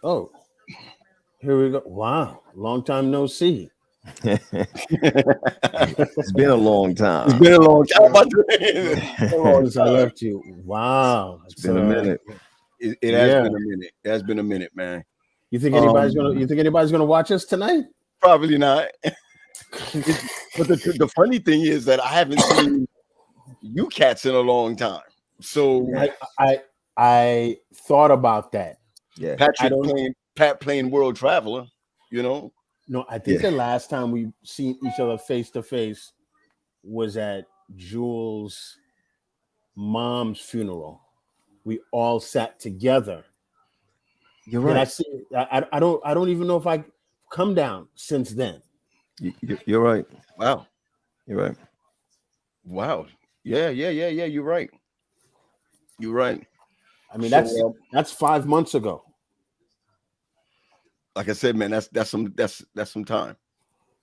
Oh, here we go. Wow, long time no see. It's been a long It's time. been a long time. It's been a long Since I time. left you. Wow. It's It's been a minute. It has yeah. been a minute. It has been a minute, man. You think anybody's gonna watch us tonight? Probably not. But the funny thing is that I haven't seen you cats in a long time. So Yeah. I thought about that. Yeah. I Patrick don't playing World Traveler, you know. know. I think Yeah. the last time we seen each other face to face was at Jules' mom's funeral. We all sat together. You're Did I right. see? I don't even know if I come down since then. You're right. Wow. You're right. Wow. Yeah. You're right. You're right. I mean, So that's 5 months ago. like I said, man, that's some time.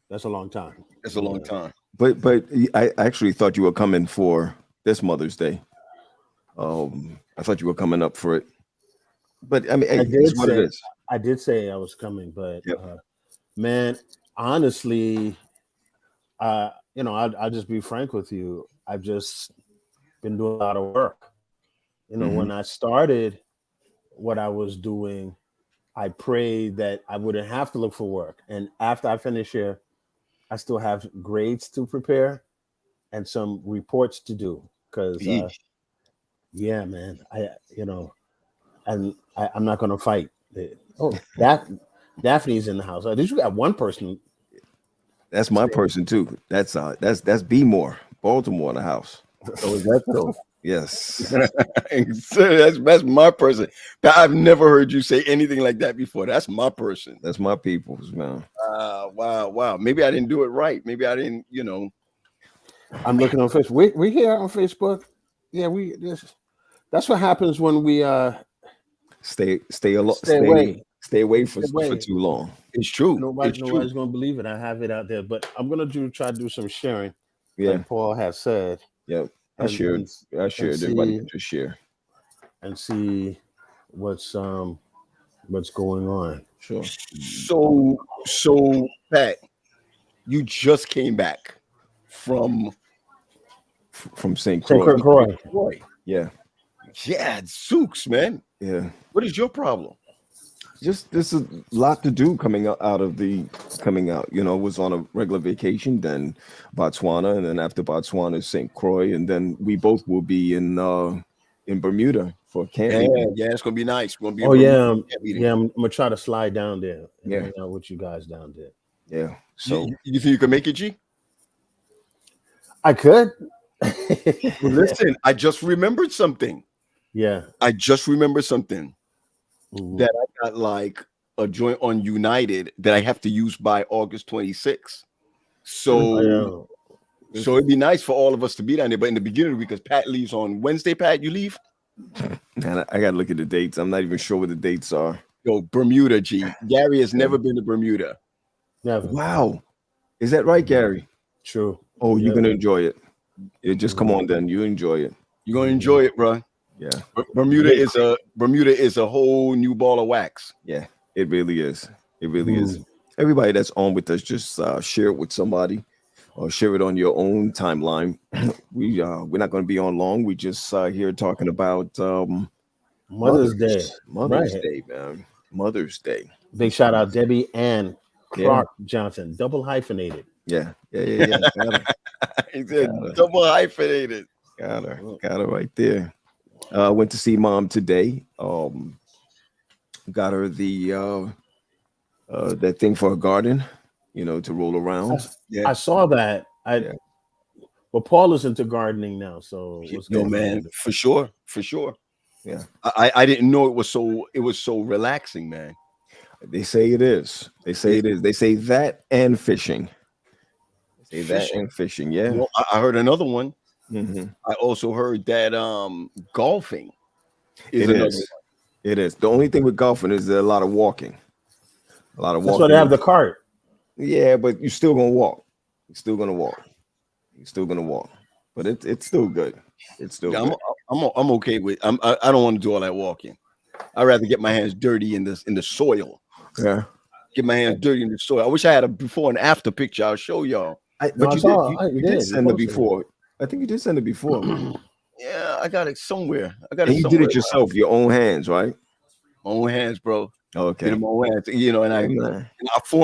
That's a long time. That's a long Yeah. time. But I actually thought you were coming for this Mother's Day. I thought you were coming up for it. But I mean, hey, I it's did what it say is. I did say I was coming, but Yep. man, honestly, I'll just be frank with you. I've just been doing a lot of work. Hmm. When I started what I was doing, I prayed that I wouldn't have to look for work. And after I finish here, I still have grades to prepare and some reports to do. Because Yeesh. yeah, man, I'm not gonna fight. Oh, that Daphne's in the house. At least you got one person. That's my person too. That's B More, Baltimore in the house. Oh, is that so? Yes. So that's my person. But I've never heard you say anything like that before. That's my person. That's my people's, man. Wow. Maybe I didn't do it right. Maybe I didn't, I'm looking on Facebook. We here on Facebook. Yeah, that's what happens when we stay away. Stay away Stay for away. too long. It's true. It's true. Nobody's gonna believe it. I have it out there, but I'm gonna try to do some sharing, Yeah. like Paul has said, Yeah. I and shared. and, I and shared. Everybody see can just share. and see what's going on. Sure. So Pat, you just came back from From St. St. Croix. Croix. Roy. Yeah. Yeah, Zooks, man. Yeah. What is your problem? Just there's a lot to do coming out. Was on a regular vacation, then Botswana, and then after Botswana, St. Croix, and then we both will be in Bermuda for a camp Yeah, meeting. yeah, it's gonna be nice. We're gonna be Oh in yeah, Bermuda meeting. I'm gonna try to slide down there and Yeah. hang out with you guys down there. Yeah. So So you think you can make it, G? I could. Well, listen, I just remembered something. Yeah. I just remembered something Mhm. that I got like a joint on United that I have to use by August 26th. So Yeah. so it'd be nice for all of us to be down there. But in the beginning, because Pat leaves on Wednesday, Pat, you leave? man, I gotta look at the dates. I'm not even sure what the dates are. Yo, Bermuda, G. Gary has never been to Bermuda. Never. Wow. Is that right, Gary? True. Oh, you're Yeah. gonna enjoy it. Yeah, just come on then. You enjoy it. You're gonna enjoy it, bro. Yeah. Bermuda is a whole new ball of wax. Yeah. It really is. It really is. Mm. Everybody that's on with us, just share it with somebody or share it on your own timeline. We're not going to be on long. We just here talking about Mother's Day. Mother's Right. Day, man. Mother's Day. Big shout out Debbie Ann Yeah. Clark Johnson, double hyphenated. Yeah. Got her. He said Got her. double hyphenated. Got her right there. Went to see mom today. Got her the that thing for her garden, to roll around. Yeah. I saw that. Yeah. Well, Paul is into gardening now, so what's No, going man, on? for sure. Yeah. I didn't know it was so relaxing, man. They say it is. They say it is. They say that and fishing. They say that Fishing. and fishing. Yeah. You know, I heard another one. Hmm. I also heard that golfing is It another is. It is. The only thing with golfing is a lot of walking. A lot of That's walking. why they have the cart. Yeah, but you're still gonna walk. You're still gonna walk. You're still gonna walk. But it's still good. It's still Yeah, good. I'm okay with. I don't want to do all that walking. I'd rather get my hands dirty in the soil. Yeah. Get my hands dirty in the soil. I wish I had a before and after picture. I'll show y'all. But you did send it posted before. I think you did send it before. Yeah, I got it somewhere. I got And it you somewhere. did it yourself, your own hands, right? My own hands, bro. Did Okay. it my own hands. You know, and Amen.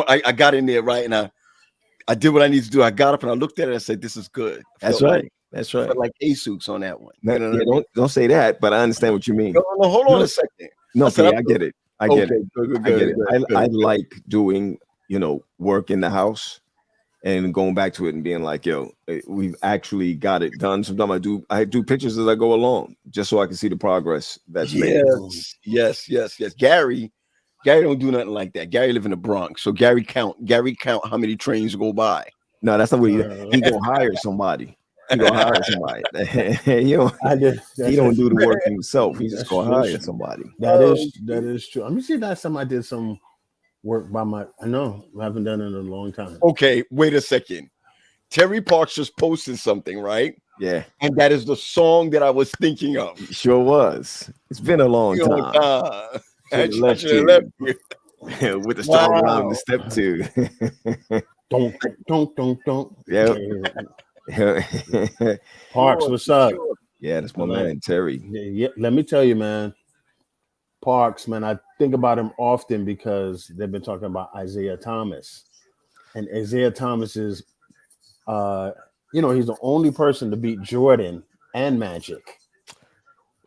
I got in there right, and I did what I need to do. I got up and I looked at it and I said, "This is good." That's Felt right. Like, That's right. felt like ASUS on that one. Now, You know what yeah, I mean? don't say that, but I understand what you mean. No, hold on a second. No, I said, I get it. I get it. Good, I get it. good. I like doing, work in the house and going back to it and being like, yo, we've actually got it done. Sometimes I do pictures as I go along just so I can see the progress that's made. Yes. Gary don't do nothing like that. Gary live in the Bronx, so Gary count how many trains go by. No, that's not what he gonna hire somebody. He gonna hire somebody. He don't do the work himself. He's just gonna hire somebody. That is true. Let me see. Last time I did some work by I haven't done it in a long time. Okay, wait a second. Terry Parks just posted something, right? Yeah, and that is the song that I was thinking of. Sure was. It's been a long time. I left you. With a strong rhyme to step to. Don't. Yeah. Parks, what's up? Yeah, that's my man, Terry. Yeah, let me tell you, man. Parks, man, I think about him often because they've been talking about Isaiah Thomas. And Isaiah Thomas is, he's the only person to beat Jordan and Magic.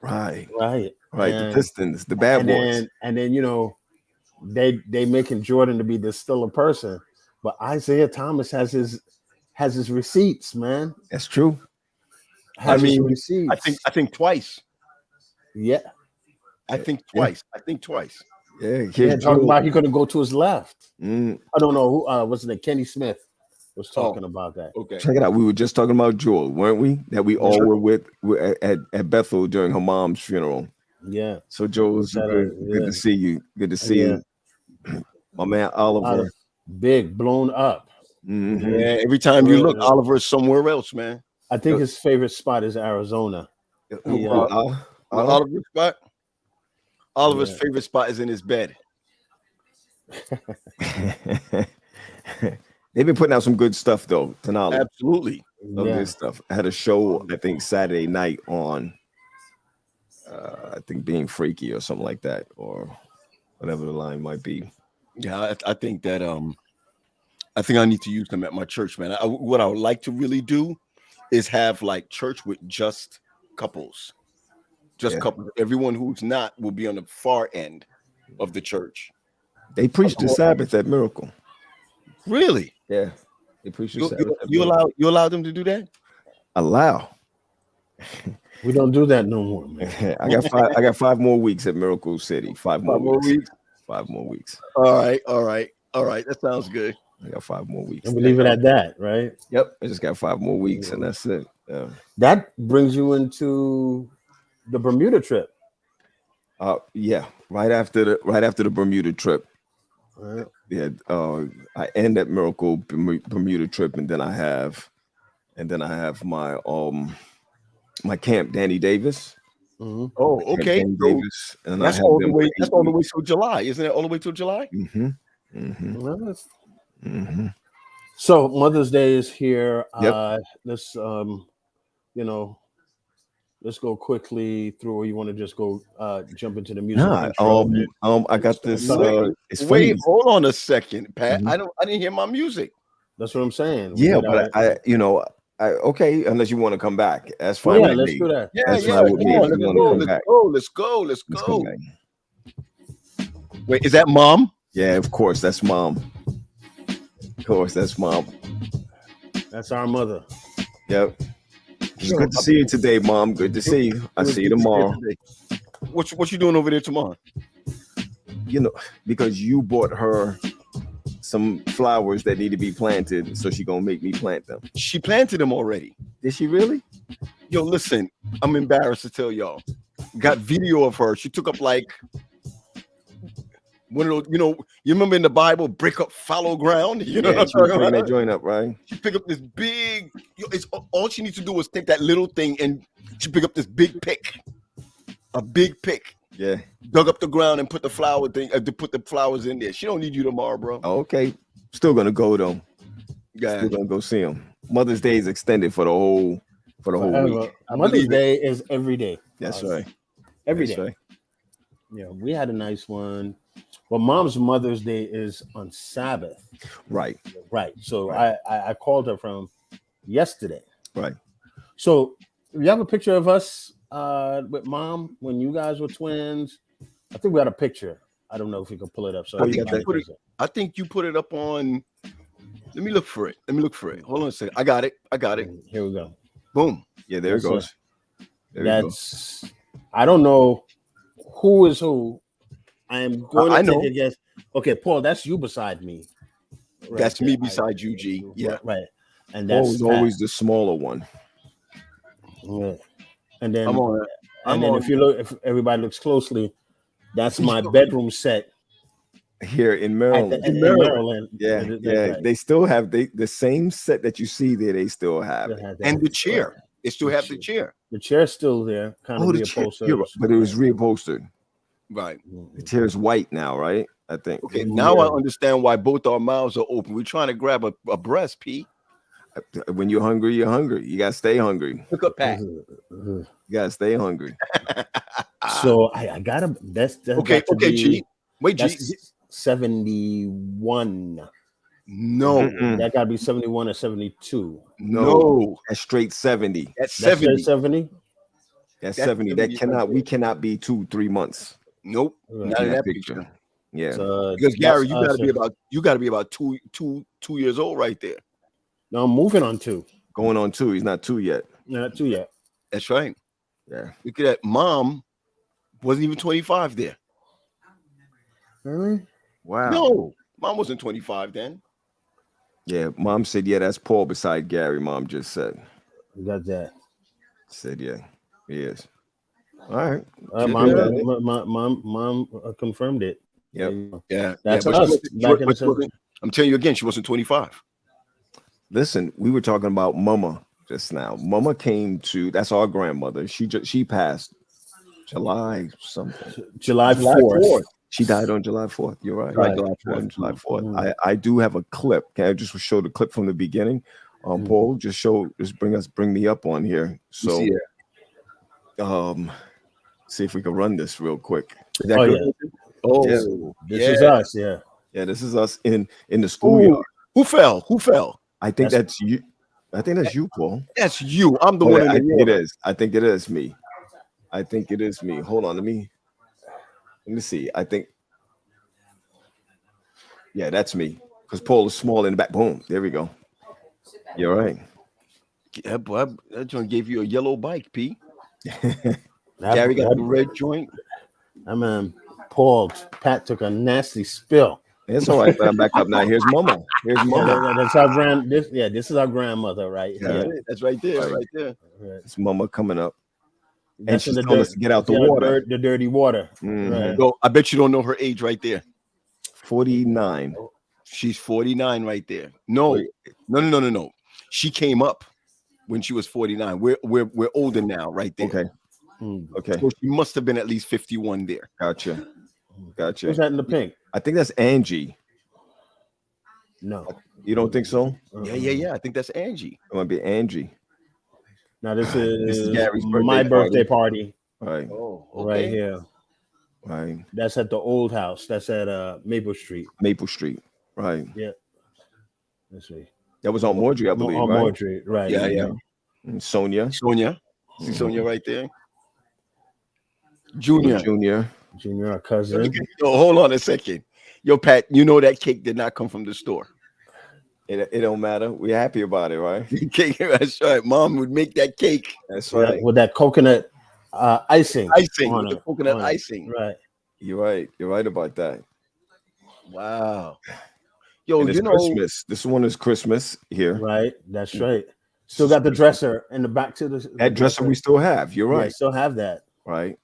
Right. And, the Pistons, the bad boys. And then they making Jordan to be this stellar person, but Isaiah Thomas has his receipts, man. That's true. Receipts. I think twice. Yeah. I think twice. Yeah. Talking about he couldn't go to his left. I don't know who was it. Kenny Smith was talking about that. Okay. Check it out. We were just talking about Jewel, weren't we? That we all were at Bethel during her mom's funeral. Yeah. So Joel, good to see you. Good to see you. My man Oliver. Big, blown up. Mm-hmm. Yeah, every time you look, Oliver is somewhere else, man. I think his favorite spot is Arizona. Oliver's spot? Oliver's favorite spot is in his bed. They've been putting out some good stuff, though, Tonali. Absolutely. Good stuff. I had a show, I think, Saturday night on, I think, Being Freaky or something like that, or whatever the line might be. Yeah, I think that I think I need to use them at my church, man. What I would like to really do is have like church with just couples. Couples. Everyone who's not will be on the far end of the church. They preach the Sabbath at Miracle. Really? Yeah. They preach the Sabbath. You allow them to do that? Allow. We don't do that no more, man. I got 5 more weeks at Miracle City. 5 more weeks. 5 more weeks. All right. That sounds good. I got 5 more weeks. And we leave it at that, right? Yep. I just got 5 more weeks, and that's it. Yeah. That brings you into the Bermuda trip. Yeah. Right after the Bermuda trip. Right. Yeah. I end at Miracle Bermuda trip, and then I have my my camp, Danny Davis. Mm-hmm. Oh, okay. Davis, and that's all the way. That's all the way till July, isn't it? All the way till July. Mm-hmm. Mm-hmm. Mm-hmm. So Mother's Day is here. Yep. Let's let's go quickly through, or you want to just go jump into the music? I got this. It's Wait, funny. hold on a second, Pat. Mm-hmm. I didn't hear my music. That's what I'm saying. Yeah, but okay, unless you want to come back, that's fine. Yeah, let's do that. That's fine with me. Let's go. Wait, is that Mom? Yeah, of course, that's Mom. Of course, that's Mom. That's our mother. Yep. It's good to see you today, Mom. Good to see you. I'll see you tomorrow. What you doing over there tomorrow? Because you bought her some flowers that need to be planted, so she gonna make me plant them. She planted them already. Did she really? Yo, listen, I'm embarrassed to tell y'all. Got video of her. She took up like one of those, you remember in the Bible, break up fallow ground? You know what I'm talking about? That joint up, right? She picked up this big, it's all she needs to do is take that little thing and she pick up this big pick. A big pick. Yeah. Dug up the ground and put the flower thing to put the flowers in there. She don't need you tomorrow, bro. Okay. Still gonna go though. Yeah. Still gonna go see him. Mother's Day is extended for the whole week. Forever. I Mother's believe it. Day is every day. That's right. Every That's day. right. Yeah, we had a nice one. Well, Mom's Mother's Day is on Sabbath. Right. Right. So Right. I called her from yesterday. Right. So you have a picture of us with Mom when you guys were twins. I think we had a picture. I don't know if we can pull it up. So I think everybody you put can it- see. I think you put it up on. Let me look for it. Hold on a second. I got it. Here we go. Boom. Yeah, there it That's goes. There you go. That's I don't know who is who. I am going to I take know. a guess. Okay, Paul, that's you beside me. Right That's me there. beside you, G. Yeah. Right. And Paul that's was Pat. always the smaller one. Yeah. And then, I'm on. I'm on. if you look, if everybody looks closely, that's my bedroom set Here in at Maryland. in Maryland. Yeah, That's yeah. right. They still have the same set that you see there, they still have Still it. has that. And the chair. It still have the chair. The chair's still there, kind of the chair, reupholstered. you're right, but it was reupholstered. Right. The chair's white now, right? I think. Okay. Now I understand why both our mouths are open. We're trying to grab a breast, P. When you're hungry, you're hungry. You gotta stay hungry. Look up, Pat. You gotta stay hungry. So I gotta. That's Okay. got to Okay, be- G. Wait, G. That's 71. No. Mm-mm. That got to be 71 or 72. No. That's straight 70. That's That's 70. 70. That's That's 70. That 70 cannot. right We there. cannot be 2-3 months. Nope. Right. Not in in that that picture. picture. Yeah. So Because Gary, that's you gotta us. be about two years old right there. No, I'm moving on 2. Going on 2. He's not 2 yet. Not 2 yet. That's right. Yeah. Look at that. Mom wasn't even 25 there. Really? Wow. No, mom wasn't 25 then. Yeah. Mom said, yeah, that's Paul beside Gary. Mom just said. We got that. Said, yeah, he is. All right. Mom confirmed it. Yep. Yeah, That's but she us. wasn't- Back in but the she wasn't- I'm telling you again, she wasn't 25. Listen, we were talking about Mama just now. Mama came to. That's our grandmother. She passed July something. July 4th. She died on July 4th. You're right. Right. July 4th. July 4th. Mhm. I do have a clip. Can I just show the clip from the beginning? Paul, just bring me up on here. So see see if we can run this real quick. Is that Oh, good? yeah. Oh, Yeah. This is us. Yeah. Yeah, this is us in the schoolyard. Who fell? Who fell? I think That's- that's you. I think that's you, Paul. That's you. I'm the Oh, one yeah, in I the think it water. is. I think it is me. I think it is me. Hold on, let me see. I think, yeah, that's me. Because Paul is small in the back. Boom. There we go. You're right. Yeah, boy, that joint gave you a yellow bike, P. That- Gary got that- the red joint. I mean, Pat took a nasty spill. It's all right, but I'm back up now. Here's Mama. Here's Yeah, Mama. that's our this is our grandmother right Yeah. here. That's right there, Right. right there. Right. It's Mama coming up. That's she's in telling us to get out the yeah, water. the dirty water. Mhm. Right. So I bet you don't know her age right there. 49. She's 49 right there. No. She came up when she was 49. We're older now, right there. Okay. Hmm. Okay. So she must have been at least 51 there. Gotcha. Who's Gotcha. that in the pink? I think that's Angie. No. You don't think so? Yeah. I think that's Angie. It might be Angie. Now this is Gary's my birthday party Right. Oh, right here. Right. That's at the old house. That's at Maple Street. Maple Street. Right. Let's see. That was on Mordred, I believe. On right? Mordred, right? Yeah. And Sonia. Sonia. See Sonia right there. Junior. Junior, our cousin. Yo, hold on a second. Yo, Pat, you know that cake did not come from the store. It don't matter. We're happy about it, right? Cake, that's right. Mom would make that cake. That's Yeah, right. with that coconut icing. Icing, on with the it, coconut on it. icing. Right. You're right. You're right about that. Wow. Yo, And it's you know, Christmas. This one is Christmas here. Right. That's right. Still got the dresser in the back to the That dresser we still have. You're Yeah, right. still have that. Right.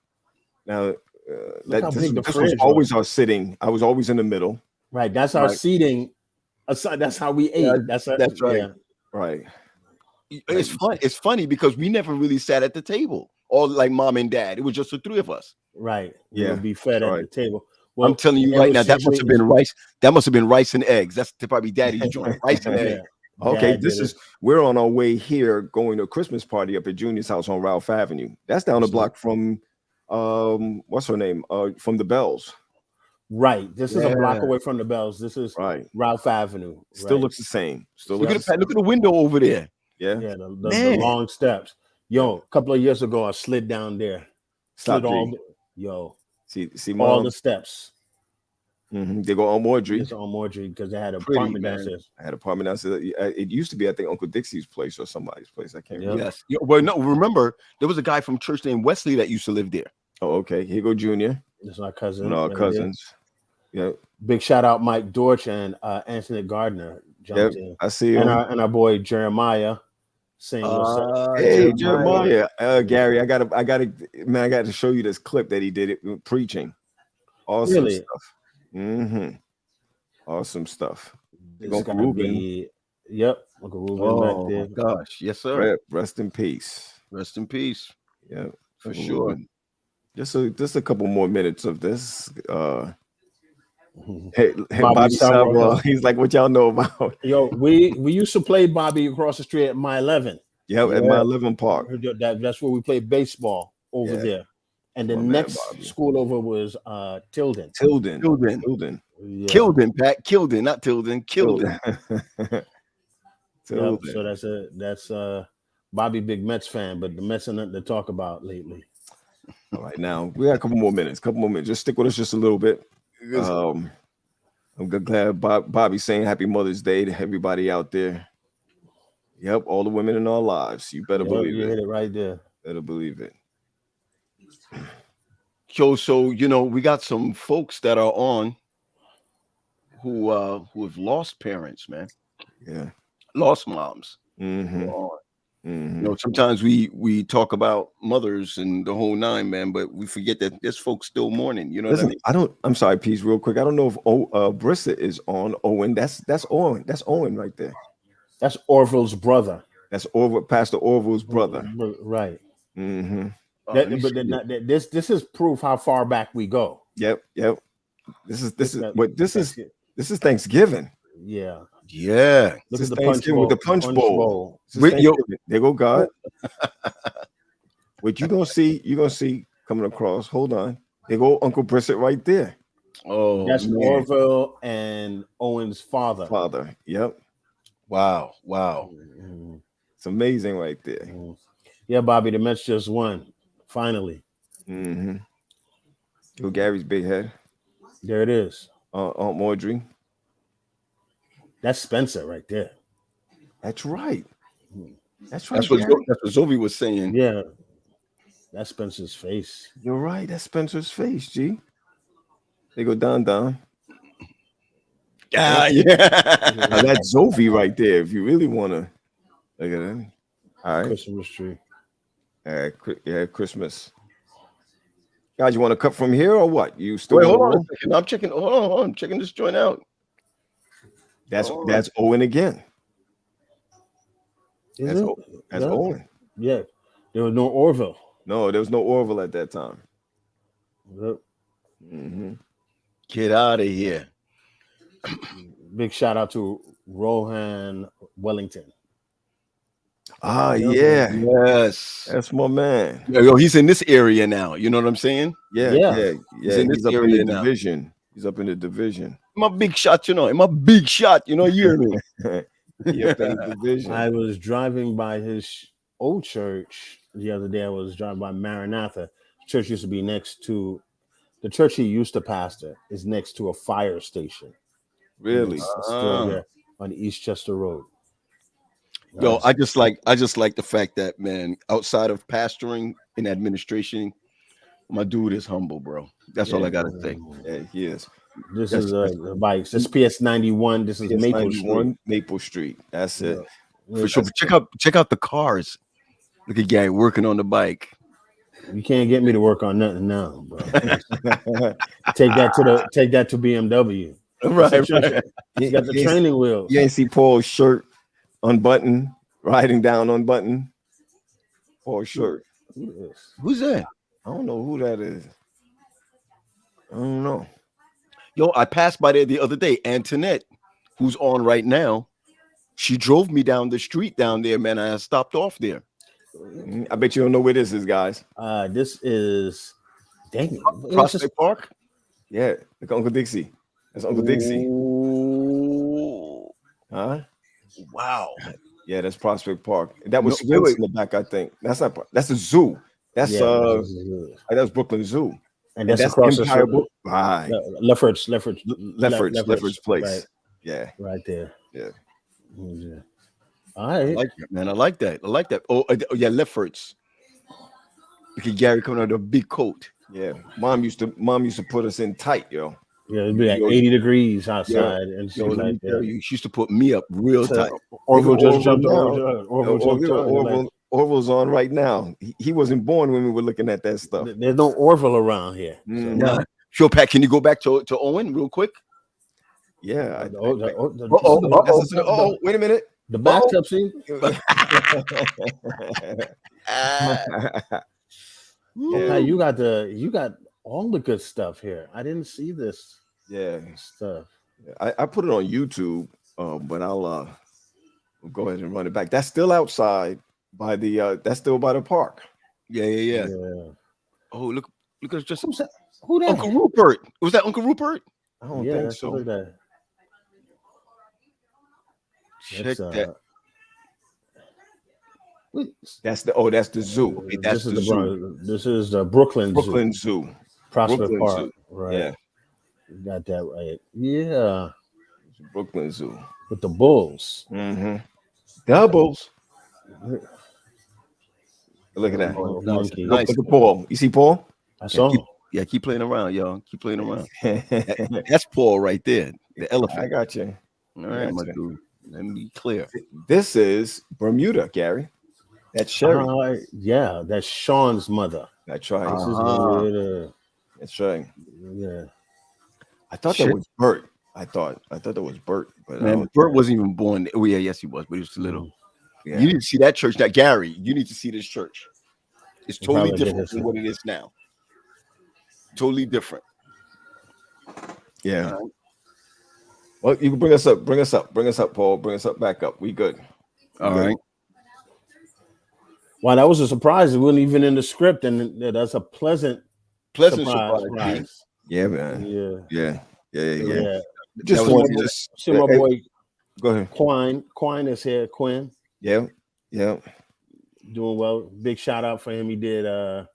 Now, how big the this was fridge always our sitting. I was always in the middle. Right. That's our Right. seating. That's how we ate. Yeah, that's right. Yeah. Right. it's fun. It's funny because we never really sat at the table, all like mom and dad. It was just the three of us. Right. Yeah, You'll be fed that's at right. the table. I'm Well, telling you it right was now, that must have situated. been rice. That must have been rice and eggs. That's probably daddy's joint. Rice and eggs. Yeah. Okay, Dad did it. we're on our way here going to a Christmas party up at Junior's house on Ralph Avenue. That's down the block from what's her name? From the Bells. Right. This is a block Yeah. away from the Bells. This is Right. Ralph Avenue. Still right? looks the same. Still Look looks at the the window over there. same. Yeah. Yeah, the Man. long steps. Yo, a couple of years ago, I slid down there. Stop, Slid all G. yo, See, all mom. the steps. They go on Mordry. It's on Mordry because they had an Pretty, apartment man. downstairs. I had an apartment downstairs. It used to be, I think, Uncle Dixie's place or somebody's place. I can't Yep. remember. Yes. Yeah, well, no, remember, there was a guy from church named Wesley that used to live there. Oh, okay. Here go Junior. It's my cousin. No, right there. cousins. Yeah. Big shout out Mike Dorch and Anthony Gardner jumped in. I see And him. our boy Jeremiah saying what's up. Hey, Jeremiah. Gary, I got to show you this clip that he did it preaching. Awesome Really? stuff. Awesome stuff. It's Uncle gotta Ruben. be- Yep, Uncle Ruben Oh, back there. my gosh. Yes, sir. Rest in peace. Rest in peace. Yeah, For Uncle sure. Ruben. Just a couple more minutes of this. Hey, Bobby Salvo. Salvo, he's like, what y'all know about? Yo, we used to play Bobby across the street at My 11. Yeah, at my 11 Park. That's where we played baseball over Yeah. there. And the My man, next Bobby. school over was Tilden. Tilden. Yeah. Kilden, Pat. Kilden, not Tilden. Kilden. Yep, Tilden. so that's Bobby big Mets fan, but the Mets are nothing to talk about lately. All right, now we got a couple more minutes. Just stick with us just a little bit. I'm glad Bobby's saying Happy Mother's Day to everybody out there. Yep, all the women in our lives. You better Yep, believe you it. hit it right there. Better believe it. Yo, so we got some folks that are on who have lost parents, man. Yeah. Lost moms. Mm-hmm. Sometimes we talk about mothers and the whole nine, man, but we forget that there's folks still mourning. You know Listen, what I mean? I'm sorry, Peace, real quick. I don't know if Brissa is on. Owen. That's Owen. That's Owen right there. That's Orville's brother. That's Pastor Orville's brother. Right. Mm-hmm. This is proof how far back we go. Yep. This is Thanksgiving. Yeah. Yeah. Look This at is Thanksgiving with the punch bowl. This is Thanksgiving. There go God. What you're gonna see coming across. Hold on. There go Uncle Brissett right there. Oh, that's man. Orville and Owen's father. Yep. Wow. Mhm. It's amazing right there. Mhm. Yeah, Bobby, the Mets just won. Finally. Mm-hmm. Yo, Gary's big head. There it is. Aunt Maudrey. That's Spencer right there. That's right. That's what Zovi was saying. Yeah. That's Spencer's face. You're right. That's Spencer's face, G. They go down. Yeah. Now that's Zovi right there. If you really want to look at it. All right. Christmas tree. Yeah, Christmas. Guys, you want to cut from here or what? You still Wait, hold on a second. I'm checking. Hold on. I'm checking this joint out. That's Owen again. That's Yeah. Owen. Yeah. There was no Orville. No, there was no Orville at that time. Yep. Mm-hmm. Get out of here. Big shout out to Rohan Wellington. Ah, yeah. Yes. That's my man. Yo, he's in this area now. You know what I'm saying? Yeah. He's in this He's up in area the now. division. He's up in the division. My big shot, My big shot, you hear me? He up in the division. I was driving by his old church the other day. I was driving by Maranatha. Church used to be next to the church he used to pastor is next to a fire station. Really? It's still there on Eastchester Road. Yo, I just like the fact that, man, outside of pastoring and administration, my dude is humble, bro. That's all I gotta say. Yeah, he is. This is the bikes. This PS 91. This is Maple Street. Maple Street. That's it. For sure. But check out the cars. Look at Gary working on the bike. You can't get me to work on nothing now, bro. Take that to BMW. Right. He's got the training wheels. You ain't see Paul's shirt unbuttoned, riding down unbuttoned. Paul's shirt. Who's that? I don't know who that is. I don't know. Yo, I passed by there the other day. Antoinette, who's on right now, she drove me down the street down there, man. I stopped off there. I bet you don't know where this is, guys. This is dang it. It was Prospect just- Park. Yeah, look, Uncle Dixie. That's Uncle Dixie. Ooh. Huh? Wow. Yeah, that's Prospect Park. That was No, Spence wait. in the back, I think. That's not. That's a zoo. That's yeah, that's Brooklyn Zoo. and that's across the Empire street. Brook- Right. Lefferts, Lefferts place. right, right there. Yeah. Yeah. All I right. like that, man. I like that. Oh, yeah, Lefferts. Look at Gary coming out with a big coat. Yeah. Mom used to put us in tight, yo. Yeah, it'd be like Yo, 80 degrees outside and Yo, shit let me like tell that. you, she used to put me up real So, tight. Orville just Orville jumped now. over. Orville jumped over. Orville's on right now. He wasn't born when we were looking at that stuff. There's no Orville around here. So, Mm. Nah. Sure, Pat, can you go back to Owen real quick? Yeah. Uh-oh. Wait a minute. The bathtub scene. Yeah. You got all the good stuff here. I didn't see this Yeah. stuff. I put it on YouTube, but I'll go ahead and run it back. That's still outside by the that's still by the park. Yeah. Oh, look at just Who's that? Who that? Uncle Rupert. Was that Uncle Rupert? I don't Yeah, think that's so. like that. Check That's, that. wait, That's the zoo. That's this is the zoo. This is the Brooklyn Brooklyn Zoo. Prospect Brooklyn Park. Zoo. Right. Yeah. You got that right. Yeah. Brooklyn Zoo. With the bulls. Mm-hmm. Doubles. Look at that. Oh, nice. monkey. Nice. Look at Paul. You see Paul? I saw him. Yeah, keep playing around, y'all. Keep playing around. That's Paul right there, the I elephant. got you. All right, my Gotcha. dude. Let me be clear. This is Bermuda, Gary. That's Sherry. Yeah, that's Sean's mother. That's right. This is Uh-huh. Bermuda. That's right. Yeah. I thought Shit. that was Bert. I thought that was Bert. But Man, Bert wasn't even born. Oh, yeah, yes, he was, but he was little. yeah. You need to see that church. Now, Gary, you need to see this church. It's totally Probably different did from this. what it is now. Totally different. Yeah. Well, you can bring us up, Paul. Bring us up back up. We good. All Good. right. Wow, that was a surprise. It wasn't even in the script, and that's a pleasant Pleasant surprise. surprise. Yeah, man. Yeah. Yeah. Just That was want- just See my hey, boy go ahead. Quine is here. Quinn Yeah. doing well. Big shout out for him. He did a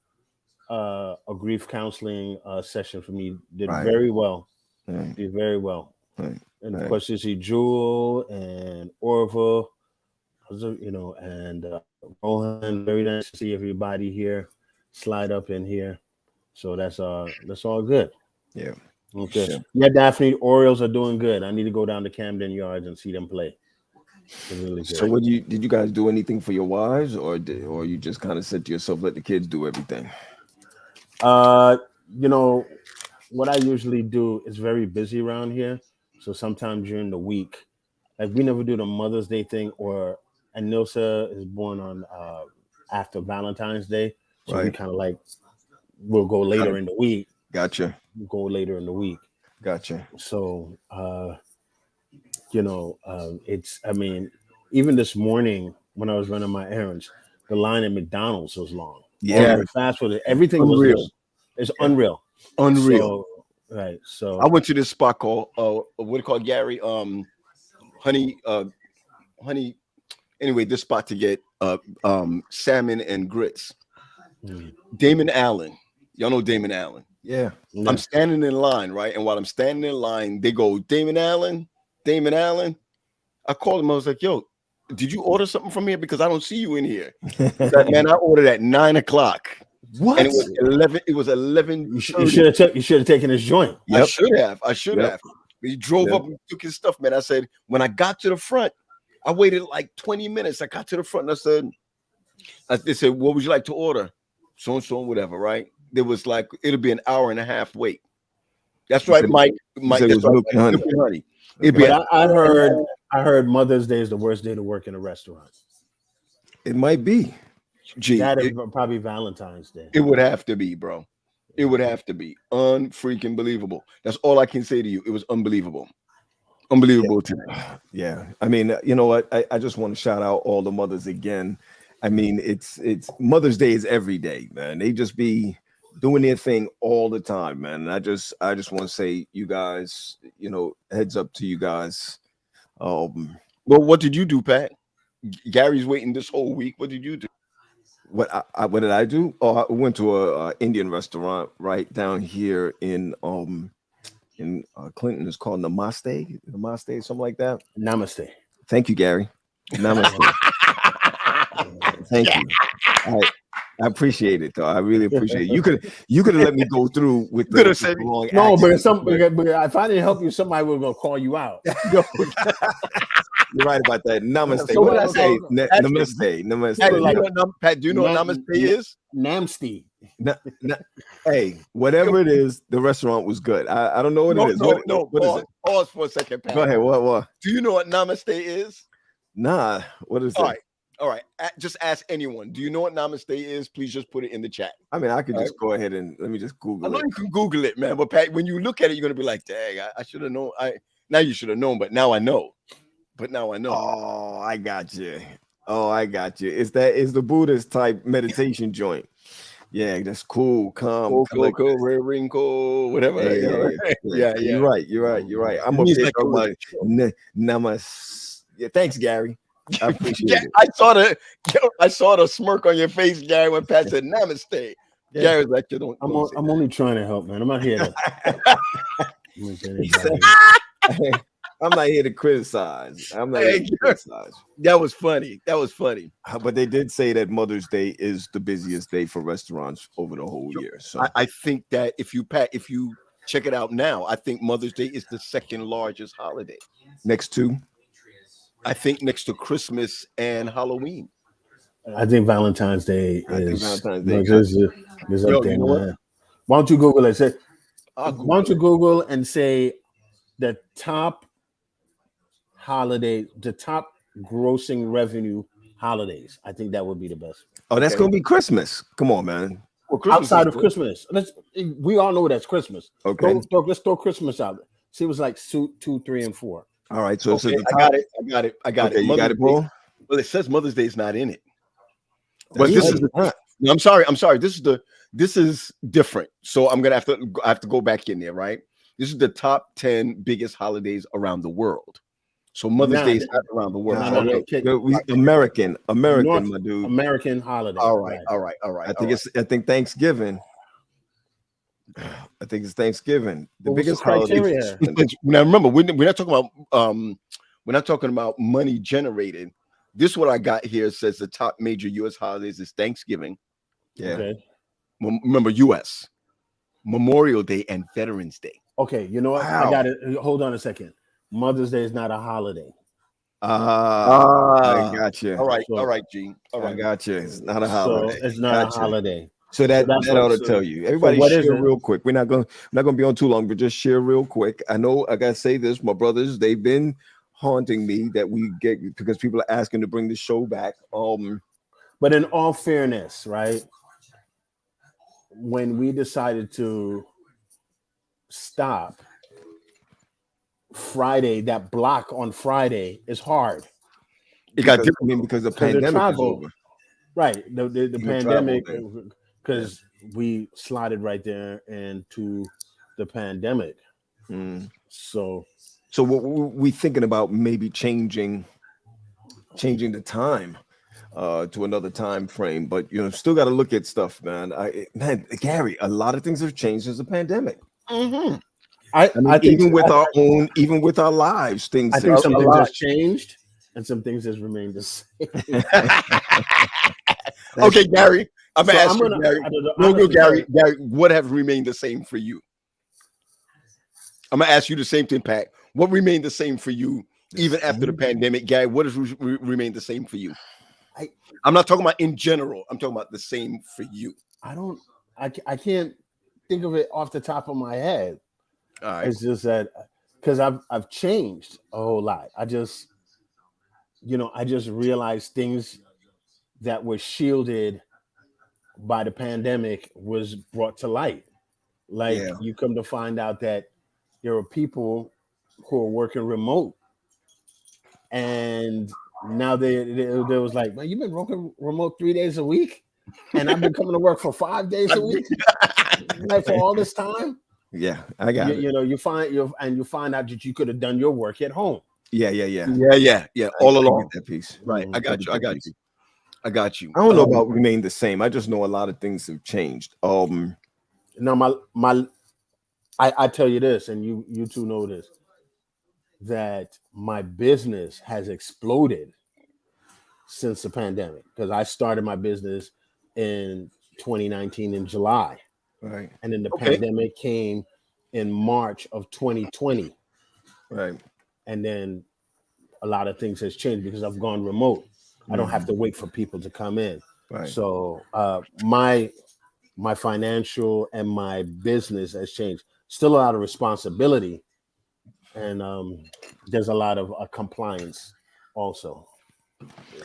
grief counseling session for me. Did Right. very well. Right. Did very well. Right. And of Right. course, you see Jewel and Orville, and Rohan. Very nice to see everybody here. Slide up in here. So that's all good. Yeah. Okay. Sure. Yeah, Daphne, Orioles are doing good. I need to go down to Camden Yards and see them play. They're really good. So did you guys do anything for your wives, or you just kind of said to yourself, let the kids do everything? What I usually do is very busy around here. So sometimes during the week, like we never do the Mother's Day thing, and Nilsa is born on after Valentine's Day. So we Right. kind of like we'll go later in the week. Gotcha. We'll go later in the week. Gotcha. So even this morning when I was running my errands, the line at McDonald's was long. Yeah. All the fast food, everything Unreal. was it's unreal. Unreal. So, right. So I went to this spot called what it called, Gary? Honey. Anyway, this spot to get salmon and grits. Damon Allen. Y'all know Damon Allen. Yeah. I'm standing in line, right? And while I'm standing in line, they go, Damon Allen. I called him. I was like, yo, did you order something from here? Because I don't see you in here. Man, I ordered at 9:00. What? And it was 11. It was 11. You should have taken his joint. I should have. Yep. He drove Yep. up and took his stuff, man. I said, when I got to the front, I waited like 20 minutes. I got to the front and they said, what would you like to order? So and so, whatever, right? There was like, it'll be an hour and a half wait. That's right, Mike. said it was milk and honey. Milk and honey. It'd be But I heard Mother's Day is the worst day to work in a restaurant. It might be. Gee, That is probably Valentine's Day. it would have to be, bro. It would have to be unfreaking believable. That's all I can say to you. It was unbelievable. Unbelievable today. Yeah. I mean, you know what? I just want to shout out all the mothers again. I mean, it's Mother's Day is every day, man. They just be doing their thing all the time, man. And I just want to say, you guys, you know, heads up to you guys. Well, what did you do, Pat? Gary's waiting this whole week. What did you do? What did I do? Oh, I went to a Indian restaurant right down here in Clinton. It's called Namaste, something like that. Namaste. Thank you, Gary. Namaste. Thank you. I appreciate it, though. I really appreciate it. You could have let me go through with the long no, accent, but if I didn't help you, somebody was gonna call you out. You're right about that. Namaste. So What did I what say? else? Namaste. Pat, do you know what Namaste is? Namsti. Hey, whatever it is, the restaurant was good. I don't know what it is. What is it? Pause for a second, Pat. Go ahead. What? Do you know what Namaste is? Nah. What is it? All right. Just ask anyone. Do you know what Namaste is? Please just put it in the chat. I mean, I could just go ahead and let me just Google I know it. you can Google it, man. But Pat, when you look at it, you're gonna be like, "Dang, I should have known." Now you should have known, but now I know. Oh, I got you. It's the Buddhist type meditation joint. Yeah, that's cool, calm, Cool, whatever. Yeah. You're right. I'm gonna pick up my namaste. Yeah, thanks, Gary. I appreciate it. I saw the smirk on your face, Gary, when Pat said Namaste. Yeah. Gary was like, "Don't." I'm only trying to help, man. I'm not here to. I'm not here to criticize. That was funny. But they did say that Mother's Day is the busiest day for restaurants over the whole year. So I think that if you check it out now, I think Mother's Day is the second largest holiday. Next to Christmas and Halloween. I think Valentine's Day is up there. You know what? Why don't you Google it? I'll Google Why don't you Google and say the top holiday, the top grossing revenue holidays? I think that would be the best. Oh, that's gonna be Christmas. Come on, man. Well, outside of Christmas, we all know that's Christmas. Okay, let's throw Christmas out. See, it was like 2, 3, and 4. All right, so okay, I got it. You got it, bro. Well, it says Mother's Day is not in it. But this is I'm sorry. This is different. So I'm gonna have to go back in there, right? This is the top 10 biggest holidays around the world. So Mother's Day is not around the world. American, my dude. American holiday. All right. I think Thanksgiving. I think it's Thanksgiving. The biggest criteria. Now remember, we're not talking about money generated. This what I got here says the top major U.S. holidays is Thanksgiving. Yeah. Okay. Remember, U.S. Memorial Day and Veterans Day. Okay, you know what? Wow. I got it. Hold on a second. Mother's Day is not a holiday. I got you. All right, Gene. All right, I got you. It's not a holiday. So it's not a holiday. So that ought to tell you. Everybody share real quick. We're not gonna be on too long, but just share real quick. I know I gotta say this, my brothers, they've been haunting me that we get because people are asking to bring the show back. But in all fairness, right? When we decided to stop Friday, that block on Friday is hard. It got different. I mean, because the pandemic is over. Right. The pandemic, because we slotted right there into the pandemic. So what we thinking about maybe changing the time to another time frame, but still got to look at stuff, man. Gary, a lot of things have changed since the pandemic. I think even with our lives, things. I think some things have changed and some things has remained the same. Okay, Gary. I'm gonna ask you, Gary. Gary, what have remained the same for you? I'm gonna ask you the same thing, Pat. What remained the same for you even after the pandemic, Gary? What has remained the same for you? I'm not talking about in general. I'm talking about the same for you. I can't think of it off the top of my head. All right. It's just that because I've changed a whole lot. I just realized things that were shielded by the pandemic was brought to light. Like Yeah. you come to find out that there are people who are working remote, and now they was like, man, you've been working remote 3 days a week, and I've been coming to work for 5 days a week, like for all this time. Yeah, I got it. You know, you find out that you could have done your work at home. Yeah. All I along. get that piece. Right. I got you. I got you. I got you. I don't know about remain the same. I just know a lot of things have changed. Now I tell you this, and you two know this, that my business has exploded since the pandemic, because I started my business in 2019 in July, Right. and then the pandemic came in March of 2020, Right. and then a lot of things has changed because I've gone remote. I don't have to wait for people to come in. Right. So my financial and my business has changed. Still a lot of responsibility, and there's a lot of compliance also.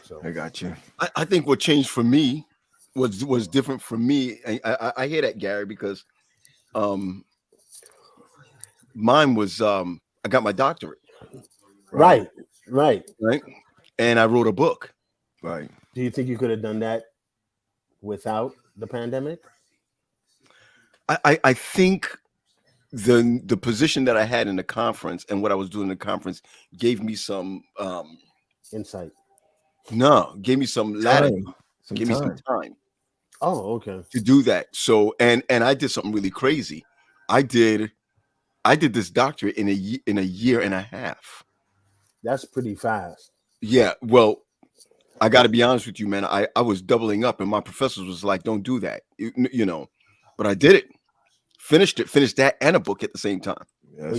So I got you. I think what changed for me was different for me. And I hear that, Gary, because mine was I got my doctorate. Right. And I wrote a book. Right. Do you think you could have done that without the pandemic? I think the position that I had in the conference and what I was doing in the conference gave me some Insight. No, gave me some latitude. Give me some time. Oh, okay. To do that. So and I did something really crazy. I did this doctorate in a year and a half. That's pretty fast. Yeah. Well, I got to be honest with you, man. I was doubling up, and my professors was like, "Don't do that," you know. But I did it. Finished that and a book at the same time. Yeah,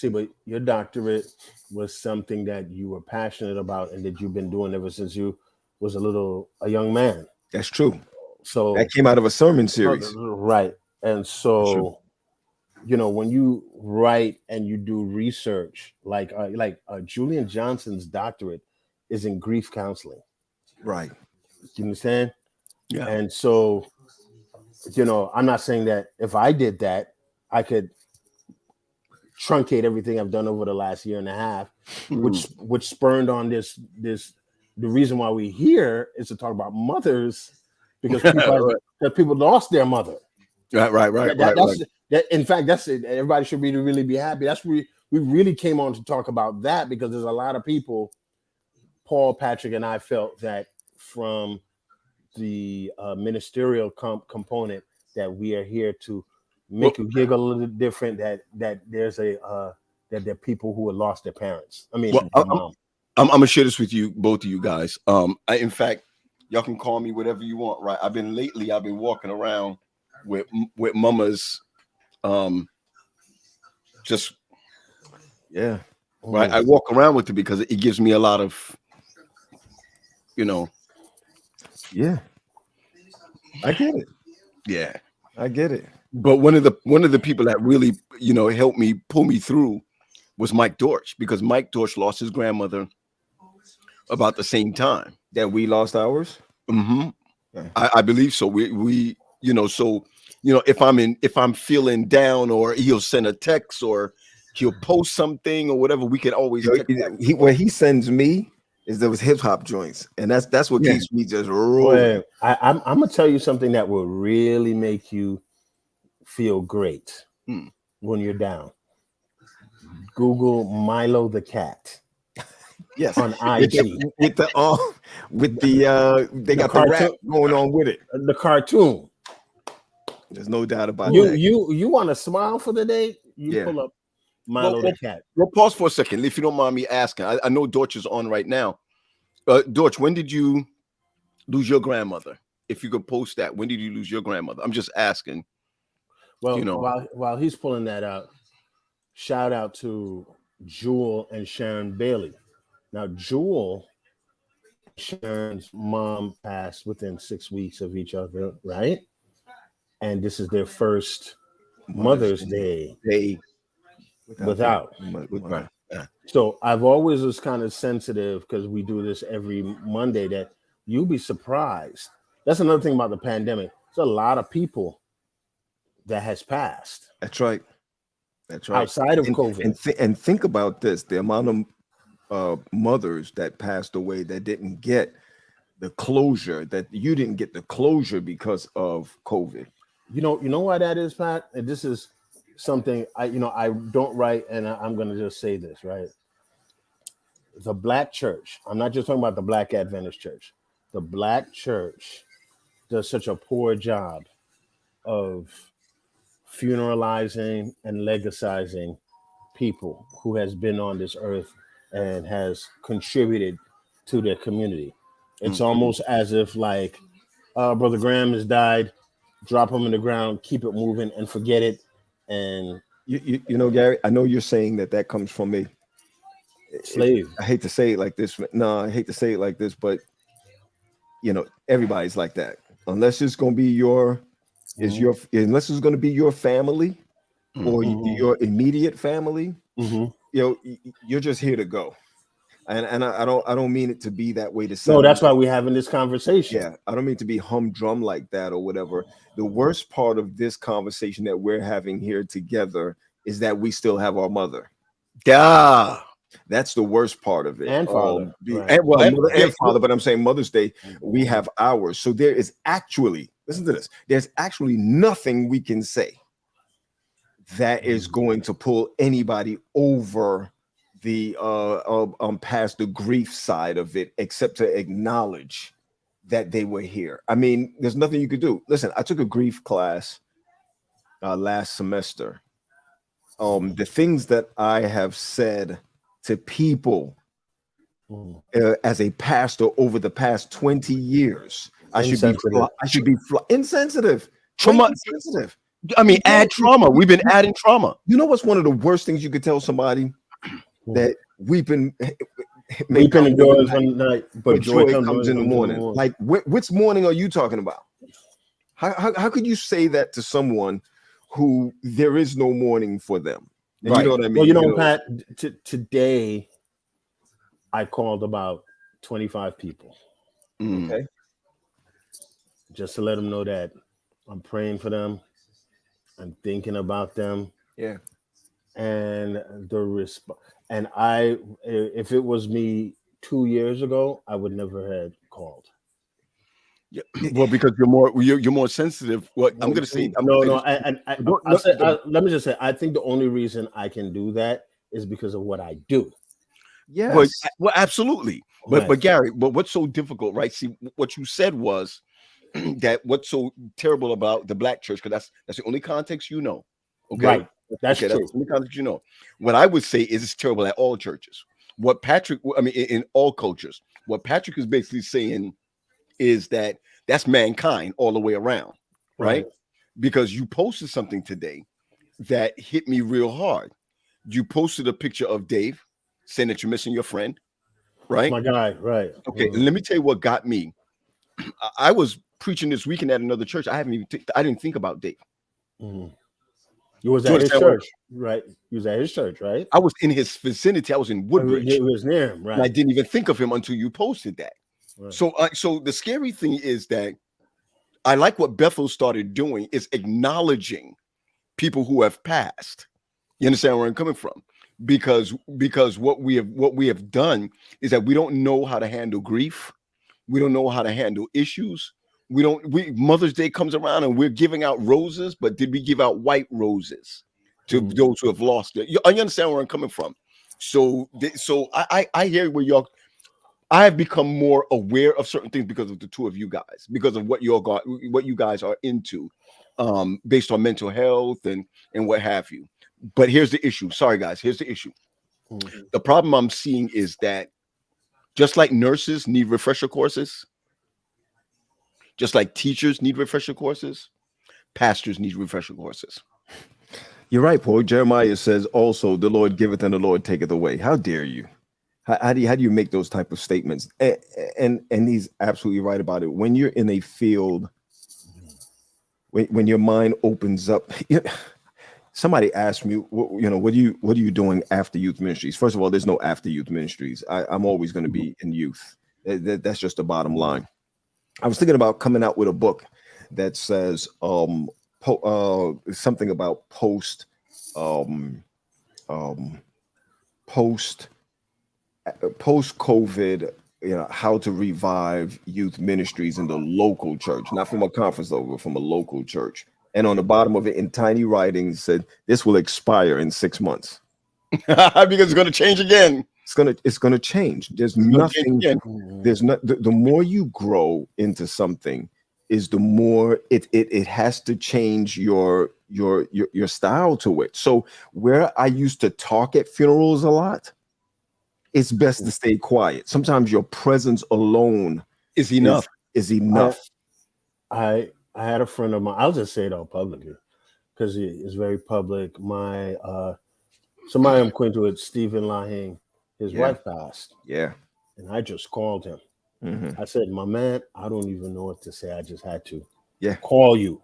but your doctorate was something that you were passionate about and that you've been doing ever since you was a young man. That's true. So that came out of a sermon series. Right. And so, you know, when you write and you do research, like Julian Johnson's doctorate is in grief counseling. Right. You understand? Yeah. And so, you know, I'm not saying that if I did that, I could truncate everything I've done over the last year and a half, which spurned on this. The reason why we're here is to talk about mothers, because people lost their mother. Right. In fact, that's it. Everybody should really be happy. That's we really came on to talk about that, because there's a lot of people. Paul, Patrick, and I felt that from the ministerial component that we are here to make you giggle a little different. That there's that there are people who have lost their parents. I mean, I'm gonna share this with you, both of you guys. In fact, y'all can call me whatever you want. Right? I've been walking around with mamas, just yeah. Right. I walk around with it because it gives me a lot of, you know. Yeah. I get it. Yeah. I get it. But one of the people that really, you know, helped me pull me through was Mike Dorsch, because Mike Dorsch lost his grandmother about the same time that we lost ours. Mm-hmm. Yeah. I believe so. We you know, so you know, if I'm feeling down, or he'll send a text, or he'll post something or whatever, we can always what he sends me is those hip hop joints, and that's what keeps me just rolling. I'm gonna tell you something that will really make you feel great when you're down. Google Milo the Cat. Yes, on IG with the they got the rap going on with it. The cartoon. There's no doubt about that. You want to smile for the day? Pull up Milo the Cat. Well, pause for a second, if you don't mind me asking. I know Dorch is on right now. Dorch, when did you lose your grandmother? If you could post that, when did you lose your grandmother? I'm just asking. Well, you know, while he's pulling that out, shout out to Jewel and Sharon Bailey. Now, Jewel, Sharon's mom passed within 6 weeks of each other, right? And this is their first Mother's Day without. So I've always was kind of sensitive, because we do this every Monday, that you'll be surprised. That's another thing about the pandemic. There's a lot of people that has passed That's right. That's right. outside of And COVID. and think about this: the amount of mothers that passed away that didn't get the closure, that you didn't get the closure because of COVID. You know why that is, Pat? And this is something I don't write, and I'm going to just say this, right? The Black church, I'm not just talking about the Black Adventist church. The Black church does such a poor job of funeralizing and legacizing people who has been on this earth and has contributed to their community. It's almost as if like, Brother Graham has died, drop him in the ground, keep it moving and forget it. And You know, Gary, I know you're saying that comes from me. slave. I hate to say it like this. No, I hate to say it like this, but everybody's like that. Unless it's going to be unless it's going to be your family or your immediate family, you're just here to go. And I don't mean it to be that way to sound. No, that's why we're having this conversation. Yeah, I don't mean to be humdrum like that or whatever. The worst part of this conversation that we're having here together is that we still have our mother. Yeah. That's the worst part of it. And father. Right. And father, but I'm saying Mother's Day, we have ours. So there is actually, listen to this, there's actually nothing we can say that is going to pull anybody over the past the grief side of it, except to acknowledge that they were here. I mean, there's nothing you could do. Listen, I took a grief class last semester. The things that I have said to people as a pastor over the past 20 years, I should be insensitive. Insensitive. I mean, add trauma. We've been adding trauma. You know what's one of the worst things you could tell somebody? That weeping endures one night, but joy comes in the morning. Like, which morning are you talking about? How could you say that to someone who there is no morning for them? Right. You know what I mean? Well, Pat, today I called about 25 people. Okay. Just to let them know that I'm praying for them. I'm thinking about them. Yeah. And if it was me 2 years ago, I would never have called. Yeah. Well, because you're more sensitive. What I'm going to say? Let me just say, I think the only reason I can do that is because of what I do. Yes. Well, absolutely. But Gary, what's so difficult, right? See, what you said was that what's so terrible about the Black church, because that's the only context you know. Okay. Right. That's true. That's the only context you know. What I would say is it's terrible at all churches. In all cultures, what Patrick is basically saying is that that's mankind all the way around, right? Because you posted something today that hit me real hard. You posted a picture of Dave saying that you're missing your friend, right? My guy, right. Okay, and let me tell you what got me. I was preaching this weekend at another church. I didn't think about Dave. You was at his church, right? You was at his church, right? I was in his vicinity. I was in Woodbridge. It was near him, right? And I didn't even think of him until you posted that. Right. So the scary thing is that I like what Bethel started doing is acknowledging people who have passed. You understand where I'm coming from? Because what we have done is that we don't know how to handle grief. We don't know how to handle issues. Mother's Day comes around and we're giving out roses, but did we give out white roses to those who have lost it? You understand where I'm coming from? So I hear where y'all. I have become more aware of certain things because of the two of you guys, because of what you guys are into, based on mental health and what have you. But here's the issue. Sorry, guys. Here's the issue. The problem I'm seeing is that just like nurses need refresher courses, just like teachers need refresher courses, pastors need refresher courses. You're right, Paul. Jeremiah says also, the Lord giveth and the Lord taketh away. How dare you? How do you make those type of statements? And he's absolutely right about it. When you're in a field, when your mind opens up, somebody asked me, what are you doing after youth ministries? First of all, there's no after youth ministries. I'm always going to be in youth. That's just the bottom line. I was thinking about coming out with a book that says something about um, um, post post COVID, how to revive youth ministries in the local church, not from a conference though, but from a local church. And on the bottom of it, in tiny writing, said this will expire in 6 months. Because it's going to change again. It's gonna change. There's nothing. There's not. The more you grow into something, is the more it has to change your style to it. So where I used to talk at funerals a lot, it's best to stay quiet. Sometimes your presence alone is enough. Is enough. I had a friend of mine. I'll just say it all publicly because it's very public. My somebody I'm acquainted with, Stephen Lahing, his wife passed. Yeah. And I just called him. Mm-hmm. I said, my man, I don't even know what to say. I just had to call you.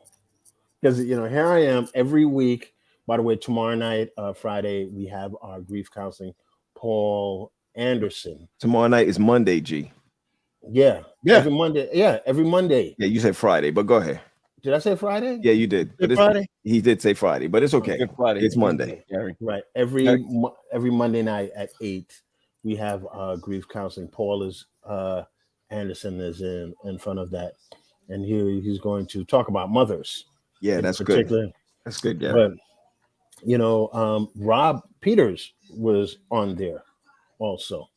Because, here I am every week. By the way, tomorrow night, Friday, we have our grief counseling. Paul Anderson. Tomorrow night is Monday, G. Yeah. Every Monday. Yeah, every Monday. Yeah, you said Friday, but go ahead. Did I say Friday? Yeah, you did. But Friday? He did say Friday, but it's okay. Friday. It's Monday. Right. Every Monday night at 8, we have grief counseling. Paul Anderson is in front of that, and he's going to talk about mothers. Yeah, that's good. That's good. Yeah. But Rob Peters was on there also,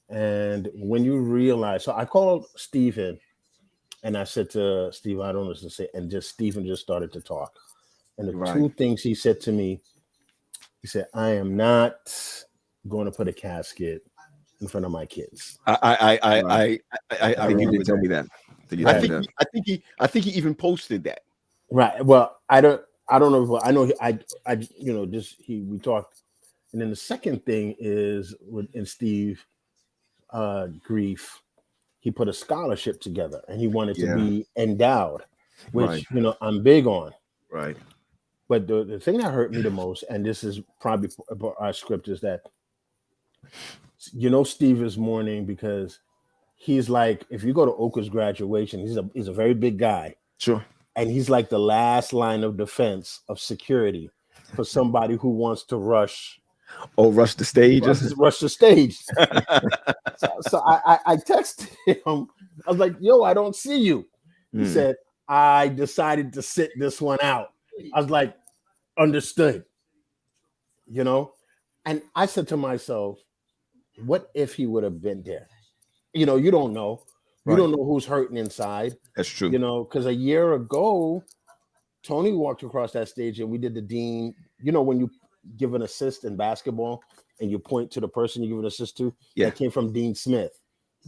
and when you realize, so I called Stephen. And I said to Steve, I don't know what to say. And Stephen just started to talk. And the two things he said to me, he said, I am not going to put a casket in front of my kids. I think you did tell me that. I think he even posted that. Right. Well, I don't know. I know we talked. And then the second thing is in Steve grief. He put a scholarship together and he wanted to be endowed, which, I'm big on. Right. But the thing that hurt me the most, and this is probably our script, is that, Steve is mourning because he's like, if you go to Oka's graduation, he's a very big guy. Sure. And he's like the last line of defense of security for somebody who wants to rush. Rush the stage. Rush the stage. So I texted him. I was like, yo, I don't see you. He said, I decided to sit this one out. I was like, understood. And I said to myself, what if he would have been there? You don't know. You don't know who's hurting inside. That's true. Because a year ago, Tony walked across that stage and we did the Dean. When you give an assist in basketball and you point to the person you give an assist to, that came from Dean Smith.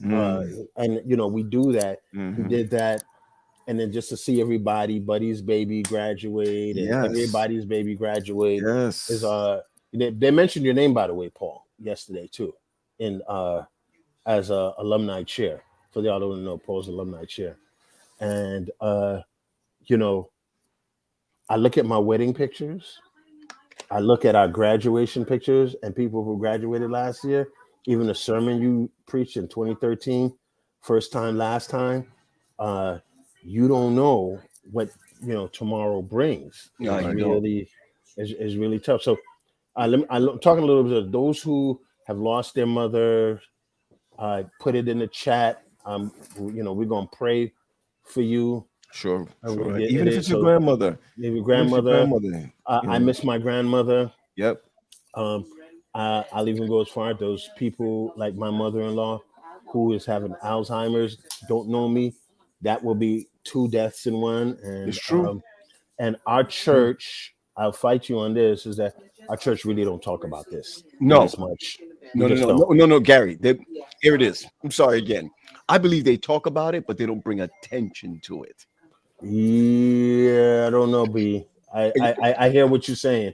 And we do that. We did that. And then just to see everybody, Buddy's baby graduate and everybody's baby graduate is they mentioned your name, by the way, Paul, yesterday too, in as a alumni chair. For y'all don't know, Paul's alumni chair. And I look at my wedding pictures. I look at our graduation pictures and people who graduated last year, even the sermon you preached in 2013, first time, last time, you don't know what, tomorrow brings. It's really tough. So I'm talking a little bit of those who have lost their mother. Put it in the chat. We're going to pray for you. Sure. Even if it's your grandmother. Maybe grandmother. I miss my grandmother. Yep. I'll even go as far as those people like my mother-in-law who is having Alzheimer's, don't know me. That will be 2 deaths in one. And it's true. And our church, I'll fight you on this, is that our church really don't talk about this. No. As much. No, Gary. Here it is. I'm sorry again. I believe they talk about it, but they don't bring attention to it. Yeah, I don't know, B. I hear what you're saying.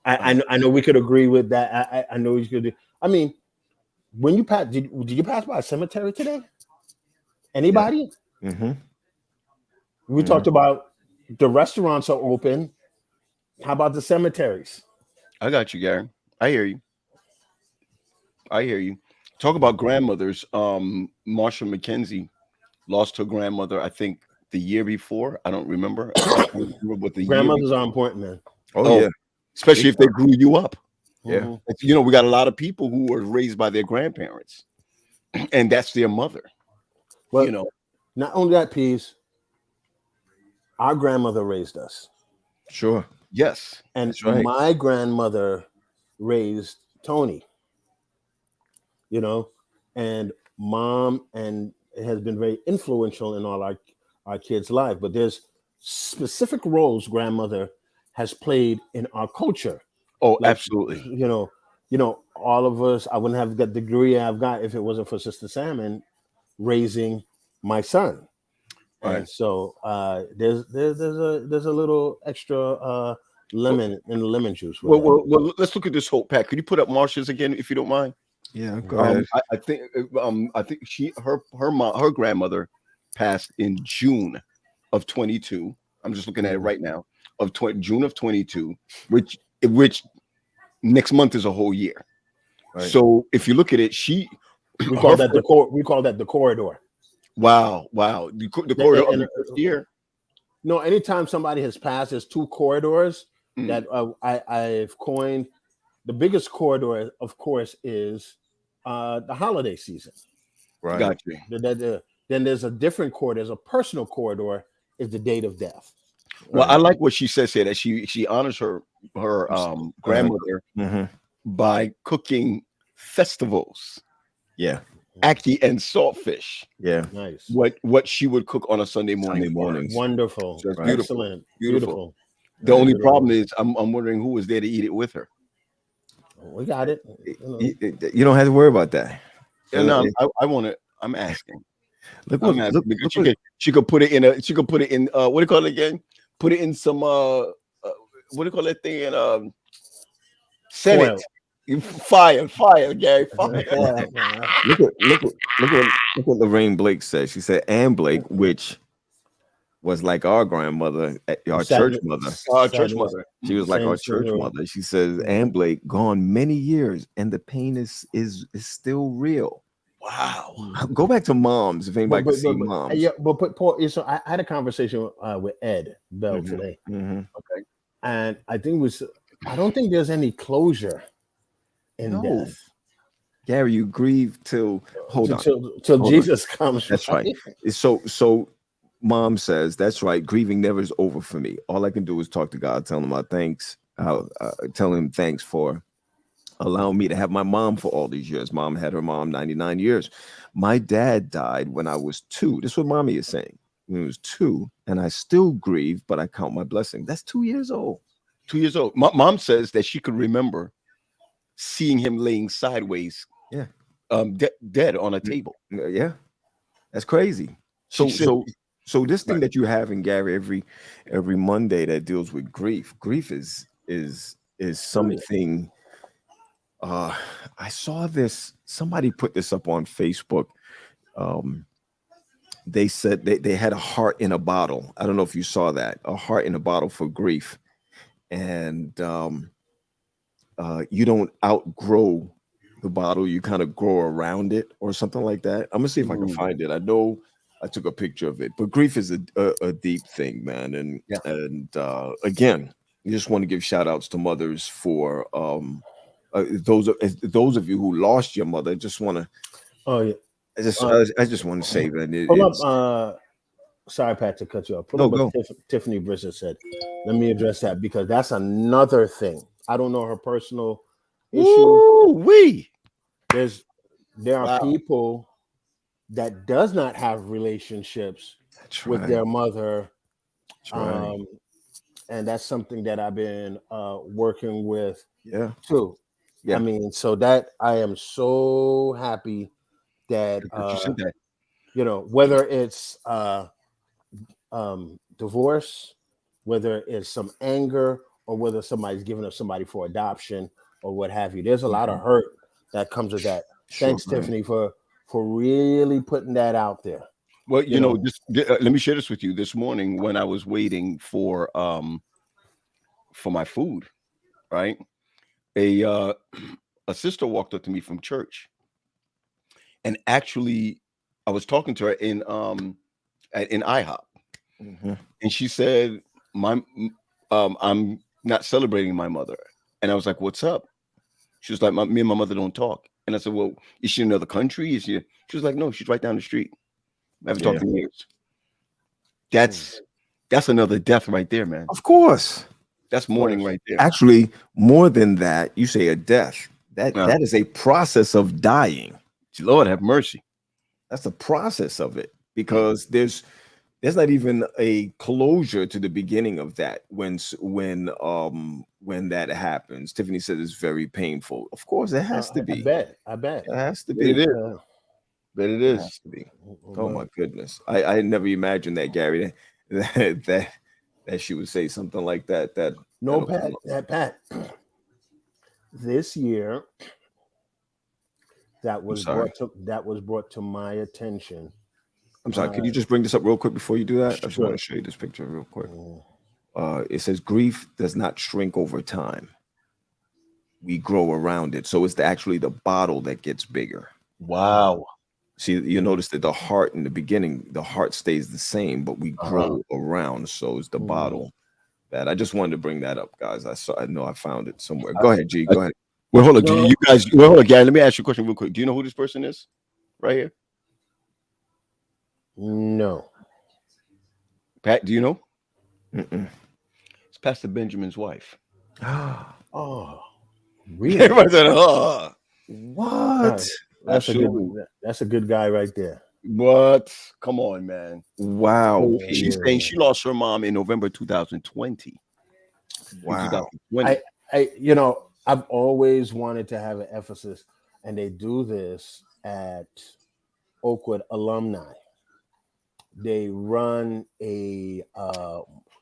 I know we could agree with that. I know you could do. I mean, when you pass, did you pass by a cemetery today? Anybody? Yeah. Mm-hmm. We talked about the restaurants are open. How about the cemeteries? I got you, Gary. I hear you. Talk about grandmothers. Marsha McKenzie lost her grandmother, I think the year before. I don't remember. I don't remember what the year Grandmothers are important, man. Oh, yeah. especially if they grew you up. Yeah. Mhm. You know, we got a lot of people who were raised by their grandparents, and that's their mother. Well, You know, not only that piece, our grandmother raised us, Sure. yes, and That's right. my grandmother raised Tony. You know, and mom and it has been very influential in all our kids' life. But there's specific roles grandmother has played in our culture. oh, Like, absolutely. all of us. I wouldn't have got the degree I've got if it wasn't for Sister Salmon raising my son. Right. And so there's a little extra lemon in the lemon juice. With Well, let's look at this whole pack. Could you put up Marsha's again, if you don't mind? Yeah. Go ahead. I think her grandmother passed in June of 22. I'm just looking at it right now June of 22, which next month is a whole year. Right. So if you look at it, we call that the corridor. wow, the corridor of the first year. No, anytime somebody has passed, there's two corridors Mhm. that I've coined. The biggest corridor, of course, is the holiday season. Right. Got you. Then there's a different corridor. There's a personal corridor. Is the date of death. Well, I like what she says here, that she honors her grandmother Mhm. by cooking festivals, Yeah. ackee and saltfish. Yeah. Nice. What she would cook on a Sunday morning. Sunday mornings. Wonderful. So it's beautiful. Excellent. Beautiful. Beautiful. The only Beautiful. problem is I'm wondering who was there to eat it with her. We got it. You don't have to worry about that. And I want to. I'm asking. Look, I'm look, asking look, because look, she could put it in what do you call it again? Put it in some what do you call that thing? And set Foil. it. Fire, Gary. Fire. look what Lorraine Blake said. She said Ann Blake, which was like our grandmother, our church mother. Church mother. She was like Same our church story. mother. She says Ann Blake gone many years, and the pain is still real. Wow. Go back to moms if anybody can see but, moms. yeah, but Paul. So I had a conversation with Ed Bell Mhm. today, Mhm. and I don't think there's any closure in No. death. Gary, you grieve till Till Hold Jesus comes. That's right. So mom says, that's right. Grieving never is over for me. All I can do is talk to God, tell him my thanks. Tell him thanks for allowing me to have my mom for all these years. Mom had her mom 99 years. My dad died when I was 2. This is what mommy is saying. When I was 2, and I still grieve, but I count my blessing. That's 2 years old. 2 years old. Mom says that she could remember seeing him laying sideways, Yeah. Dead on a table. Yeah. That's crazy. So She said- so this thing that you have in Gary every Monday that deals with grief. Grief is something. I saw this. Somebody put this up on Facebook. They said they had a heart in a bottle. I don't know if you saw that. A heart in a bottle for grief, and you don't outgrow the bottle. You kind of grow around it or something like that. I'm gonna see if I can find it. I know I took a picture of it, but grief is a deep thing, man. And again, I just want to give shout outs to mothers for those of you who lost your mother. Just want to. Oh yeah. I just want to say that Pull up. Sorry, Pat, to cut you off. Pull No, up what go. Tiffany Brissett said. Let me address that because that's another thing. I don't know her personal issue. Woo-wee. There are Wow. people that does not have relationships That's with right. their mother. That's right. And that's something that I've been working with Yeah. too. Yeah. I mean, so that I am so happy that You said that. whether it's divorce, whether it's some anger, or whether somebody's giving up somebody for adoption or what have you. There's a lot of hurt that comes with that. Thanks, Sure. Tiffany, for really putting that out there. Well, let me share this with you. This morning when I was waiting for my food, right? A sister walked up to me from church, and actually, I was talking to her in IHOP, Mhm. And she said, I'm not celebrating my mother. And I was like, what's up? She was like, me and my mother don't talk. And I said, well, is she in another country? She was like, no, she's right down the street. I haven't talked in years. That's another death right there, man. Of course. That's mourning right there. Actually, more than that, you say a death. That is a process of dying. Lord have mercy. That's the process of it, because there's not even a closure to the beginning of that when that happens. Tiffany said it's very painful. Of course, it has to be. I bet It has to be. It is. But it is. It has to be. Oh my goodness. I had never imagined that, Gary, that she would say something like that. Pat. This year, that was brought to my attention. I'm sorry. Could you just bring this up real quick before you do that? I just want to show you this picture real quick. It says grief does not shrink over time. We grow around it. So it's actually the bottle that gets bigger. Wow. See, you notice that the heart in the beginning, the heart stays the same, but we grow around. So it's the bottle that I just wanted to bring that up, guys. I know I found it somewhere. Go ahead, G. Go ahead. Well, hold on. You guys, hold on, Gary. Let me ask you a question real quick. Do you know who this person is right here? No. Pat, do you know? It's Pastor Benjamin's wife. Oh, really? Everybody said, oh. What? That's a good guy right there. What? Come on, man. Wow. She's saying she lost her mom in November 2020. Wow. I've always wanted to have an emphasis, and they do this at Oakwood Alumni. They run a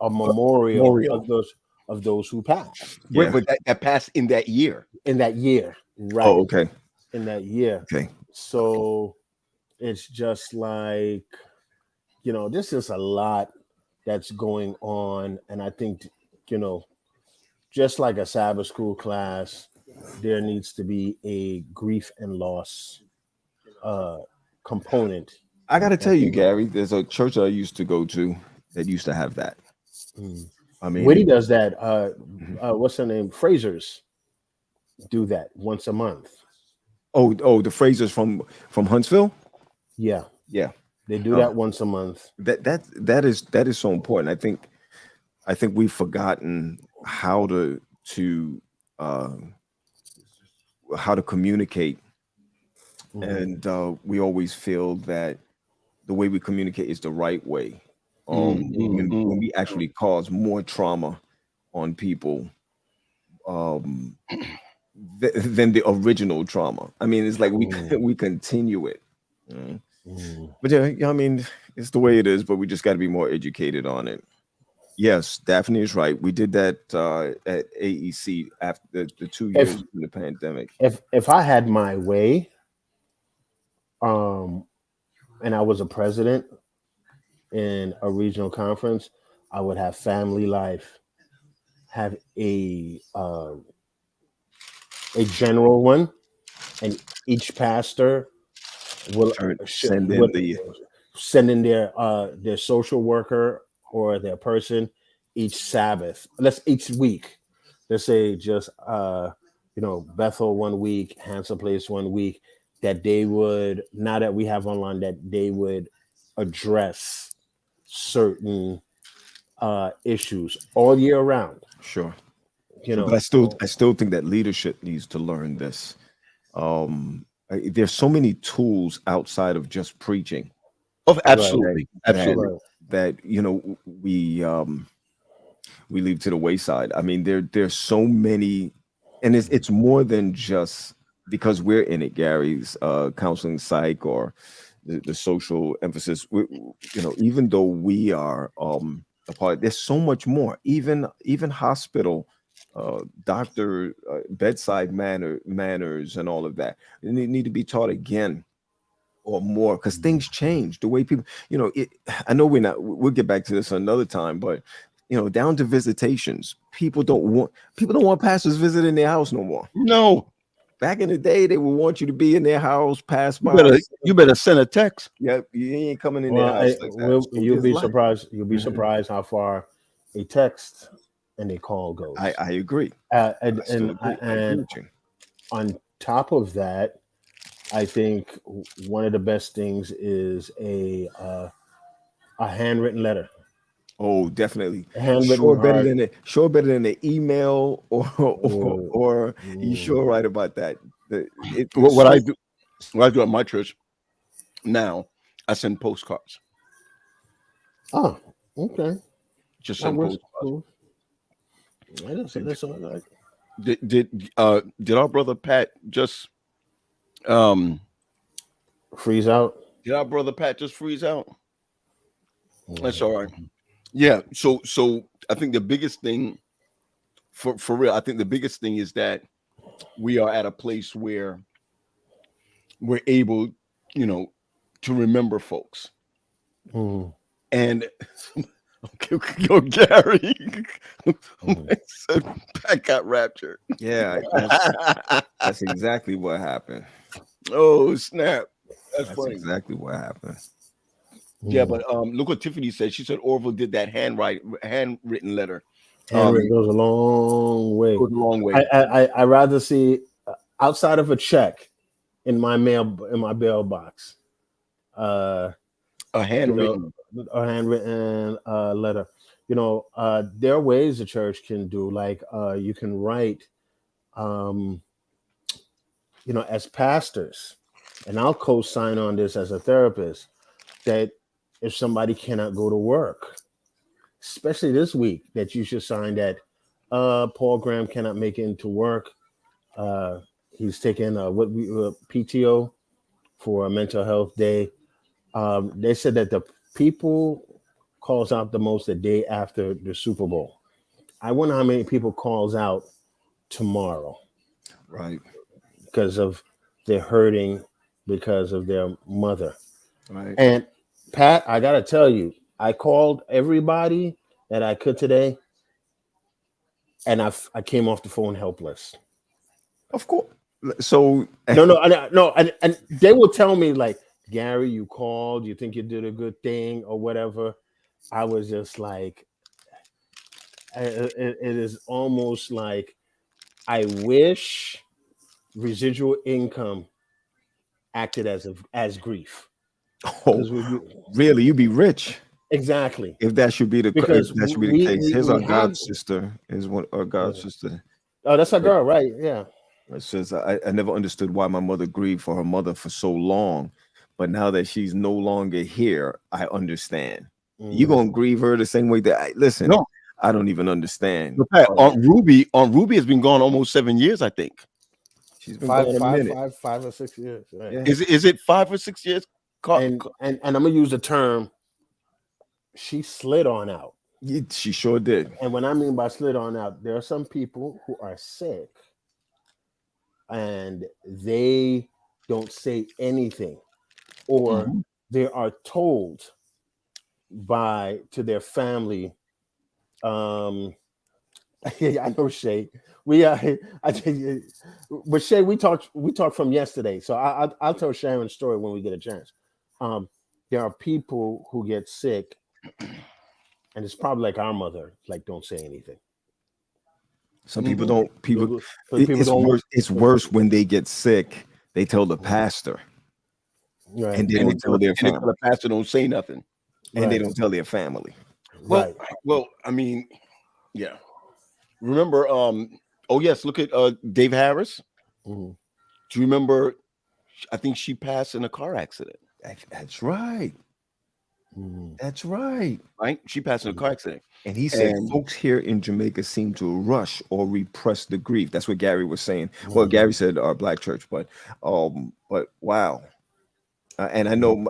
memorial of those who passed. Yeah. But that passed in that year. Right? Oh, okay. In that year. Okay. So it's just like, this is a lot that's going on, and I think, just like a Sabbath school class, there needs to be a grief and loss component. I got to tell you, Gary, there's a church I used to go to that used to have that. I mean, Whitty does that. What's her name? Fraser's do that once a month. Oh, the Frasers from Huntsville. Yeah. They do that once a month. That is so important. I think we've forgotten how to communicate, and we always feel that the way we communicate is the right way. When we actually cause more trauma on people than the original trauma. I mean, it's like we continue it. But yeah, I mean, it's the way it is, but we just got to be more educated on it. Yes, Daphne is right. We did that at AEC after the 2 years of the pandemic. If I had my way, and I was a president in a regional conference, I would have Family Life have a general one, and each pastor will send in their social worker or their person each Sabbath. Each week. Let's say just Bethel 1 week, Hanson Place 1 week, that they would, now that we have online, that they would address certain issues all year round. Sure. But I still think that leadership needs to learn this. There's so many tools outside of just preaching. Oh, absolutely. Absolutely. That we leave to the wayside. I mean, there's so many, and it's more than just because we're in it, Gary's counseling, psych, or the social emphasis. Even though we are a part, there's so much more. Even hospital, doctor, bedside manners, and all of that. They need to be taught again or more, because things change. The way people, I know we'll get back to this another time, but down to visitations, people don't want pastors visiting their house no more. No. Back in the day, they would want you to be in their house, pass by. You better send a text. Yeah, you ain't coming in Well, their house like that. So you'll there's be life. surprised. You'll be Mhm. surprised how far a text and a call goes. I agree. And I still agree. I agree and with you. on top of that, I think one of the best things is a handwritten letter. Oh, definitely. A handwritten Sure better than the email Oh, or you sure right about that. What I do at my church now, I send postcards. Oh, okay. Just send postcards. Cool. That's all right. Did our brother Pat just Freeze out. did our brother Pat just freeze out? That's all right. Yeah. So I think the biggest thing for real, I think the biggest thing is that we are at a place where we're able, to remember folks. Mm. And yo, Gary said Pat got raptured. Yeah, that's exactly what happened. Oh snap! That's funny. Exactly what happened. Yeah, but look what Tiffany said. She said Orville did that handwritten letter. Handwritten goes a long way. Goes a long way. I rather see outside of a check in my mailbox. A handwritten letter. There are ways the church can do, like you can write, as pastors, and I'll co-sign on this as a therapist, that if somebody cannot go to work, especially this week, that you should sign that Paul Graham cannot make it into work. He's taking PTO for a mental health day. They said that the people calls out the most the day after the Super Bowl. I wonder how many people calls out tomorrow. Right. Because of they're hurting because of their mother. Right. And Pat, I gotta tell you, I called everybody that I could today, and I came off the phone helpless. Of course. So no, and they will tell me like, Gary, you called, you think you did a good thing or whatever. I was just like, it is almost like I wish residual income acted as grief. Oh, really? You'd be rich. Exactly. If that should be the case. Here's our god sister. Is one our god sister. Oh, that's our girl, right? Yeah. It says I never understood why my mother grieved for her mother for so long, but now that she's no longer here, I understand. You gonna grieve her the same way that listen. No, I don't even understand. Aunt Ruby has been gone almost 7 years, I think. She's been gone a minute. 5 or 6 years. Right. Yeah. Is it 5 or 6 years? And I'm gonna use the term. She slid on out. She sure did. And what I mean by slid on out, there are some people who are sick and they don't say anything, or they are told to their family. I know Shay. But Shay, we talked from yesterday, so I'll tell Sharon's story when we get a chance. There are people who get sick, and it's probably like our mother, like don't say anything. Some people don't. It's worse when they get sick. They tell the pastor, right. And they don't tell their family. The pastor don't say nothing, and they don't tell their family. Well, I mean, yeah. Remember, yes, look at Dave Harris. Mm-hmm. Do you remember? I think she passed in a car accident. That's right. That's right. Right? She passed in a car accident. And he said folks here in Jamaica seem to rush or repress the grief. That's what Gary was saying. Well, Gary said our black church, but wow. And I know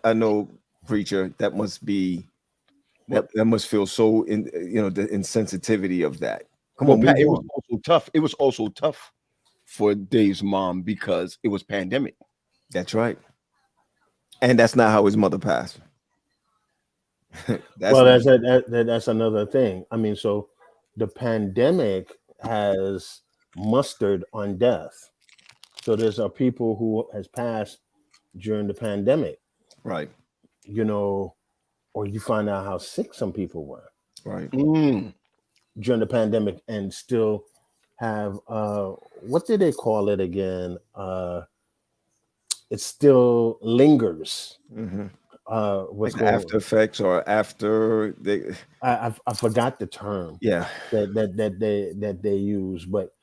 I know, preacher, that must be that must feel so in the insensitivity of that. Come on, Pat, it was also tough. It was also tough for Dave's mom because it was pandemic. That's right. And that's not how his mother passed. That's another thing. I mean, so the pandemic has mustered on death. So there's people who has passed during the pandemic, Right. Or you find out how sick some people were Right. during the pandemic and still have what did they call it again? It still lingers. Mm-hmm. What's Like going after effects or after they. I forgot the term Yeah. that they use, but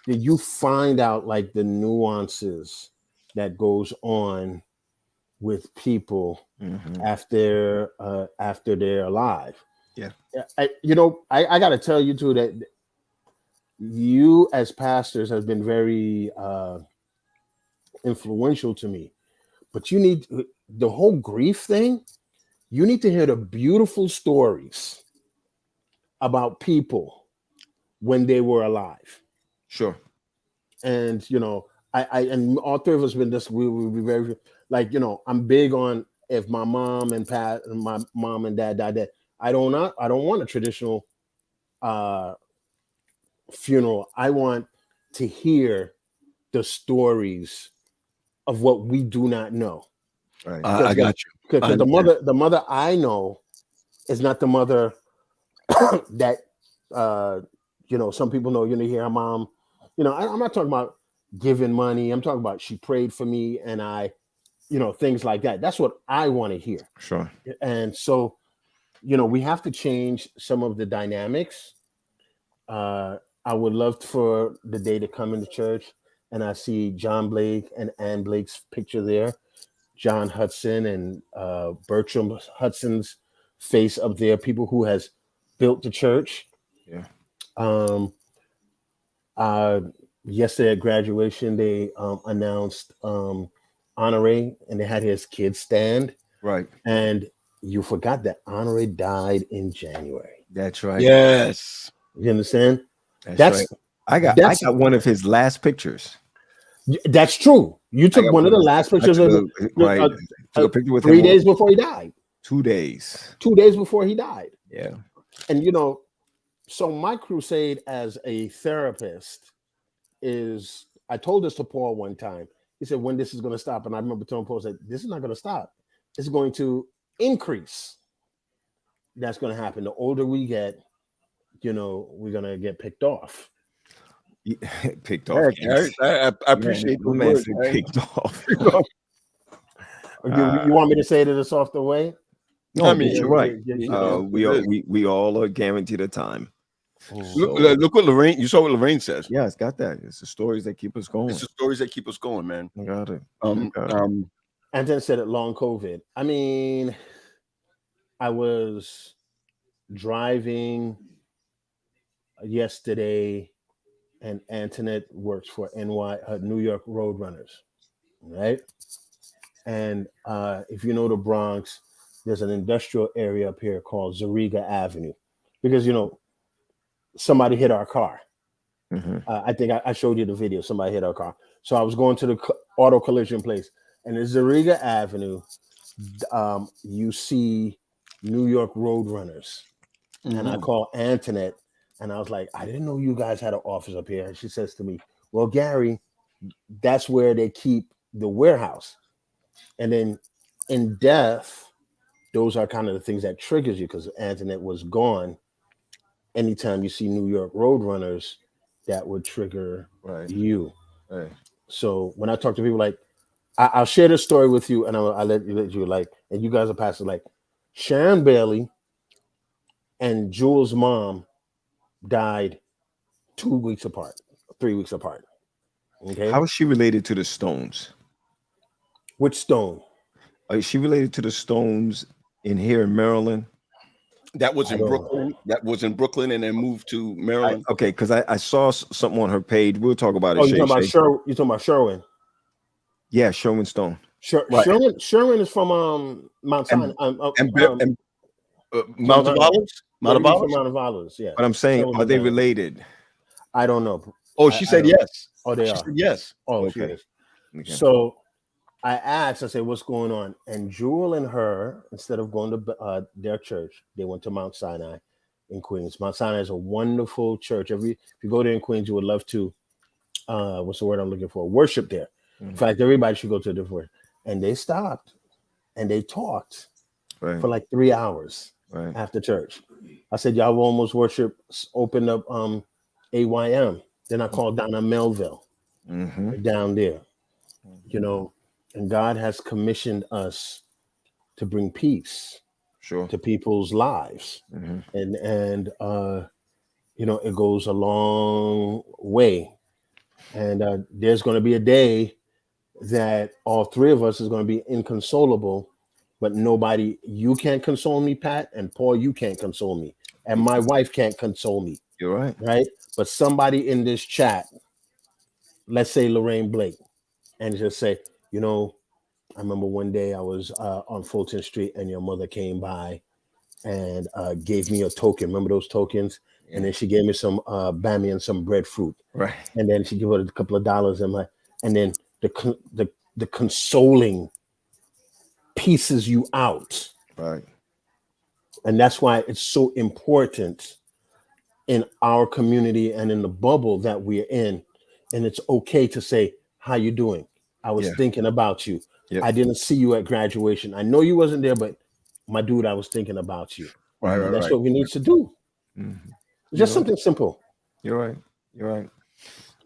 did you find out like the nuances that goes on with people Mm-hmm. after they're alive? Yeah. I got to tell you too that you as pastors has been very influential to me, but you need the whole grief thing. You need to hear the beautiful stories about people when they were alive. Sure. And I and all three of us been this. We will be very like I'm big on if my mom and my mom and dad died, that I don't want a traditional funeral. I want to hear the stories of what we do not know. Right. I got you. Because the mother I know is not the mother that some people know. You hear her mom. I'm not talking about giving money. I'm talking about she prayed for me and I, things like that. That's what I want to hear. Sure. And so, we have to change some of the dynamics. I would love for the day to come into church and I see John Blake and Ann Blake's picture there, John Hudson and Bertram Hudson's face up there, people who has built the church. Yeah. Yesterday at graduation, they announced Honore, and they had his kids stand. Right. And you forgot that Honore died in January. That's right. Yes. You understand? That's right. I got one of his last pictures. That's true. You took one of the last pictures of took a picture with 3 him days before he died. 2 days. 2 days before he died. Yeah. And so my crusade as a therapist is, I told this to Paul one time. He said, when this is going to stop? And I remember telling Paul, said, this is not going to stop. It's going to increase. That's going to happen. The older we get, we're going to get picked off. Picked off. I appreciate the man word. picked off. You want me to say it in a softer way? No, I mean, you're right. yeah. We all are guaranteed a time. Look what Lorraine. You saw what Lorraine says. Yeah, it's got that. It's the stories that keep us going. It's the stories that keep us going, man. I got it. And then said it, long COVID. I mean, I was driving yesterday, and Antoinette works for New York Roadrunners, right? And if you know the Bronx, there's an industrial area up here called Zariga Avenue, because somebody hit our car. Mm-hmm. I think I showed you the video. Somebody hit our car. So I was going to the auto collision place, and in Zariga Avenue, you see New York Roadrunners. Mm-hmm. And I called Antoinette, and I was like, I didn't know you guys had an office up here. And she says to me, well, Gary, that's where they keep the warehouse. And then in death, those are kind of the things that triggers you, because Antoinette was gone. Anytime you see New York Roadrunners, that would trigger you. Right. So when I talk to people, like, I'll share this story with you, and I'll let you like, and you guys are passing, like, Sharon Bailey and Jules' mom died 2 weeks apart, 3 weeks apart. Okay. How is she related to the Stones? Which Stone? Is she related to the Stones here in Maryland? That was in Brooklyn. That was in Brooklyn, and then moved to Maryland. Okay, because I saw something on her page. We'll talk about it. Oh, you're talking about Sherwin? Yeah, Sherwin Stone. Sherwin is from Mount Sinai. Mount of Olives. Mount of Olives. Yeah. But I'm saying, are they related? I don't know. Oh, she said yes. Oh, they she are. Said yes. Oh, okay. Okay. So I asked, I said, what's going on? And Jewel and her, instead of going to their church, they went to Mount Sinai in Queens. Mount Sinai is a wonderful church. If you go there in Queens, you would love to, what's the word I'm looking for? Worship there. In fact, everybody should go to a different worship. And they stopped and they talked Right. for like 3 hours Right. after church. I said, y'all will almost worship, open up AYM. Then I called down on Melville Mm-hmm. down there, you know, and God has commissioned us to bring peace Sure. to people's lives. Mm-hmm. And you know, it goes a long way. And there's going to be a day that all three of us is going to be inconsolable, but nobody, you can't console me, Pat, and Paul, you can't console me, and my wife can't console me, You're right. right? But somebody in this chat, let's say Lorraine Blake, and just say, you know, I remember one day I was on Fulton Street and your mother came by and gave me a token. Remember those tokens? And then she gave me some bammy and some breadfruit. Right. And then she gave it a couple of dollars. And then the consoling pieces you out. Right. And that's why it's so important in our community and in the bubble that we're in. And it's okay to say, how you doing? I was thinking about you. Yep. I didn't see you at graduation. I know you wasn't there, but my dude, I was thinking about you. Right. And that's what we need to do. Mm-hmm. Just something simple. You're right. You're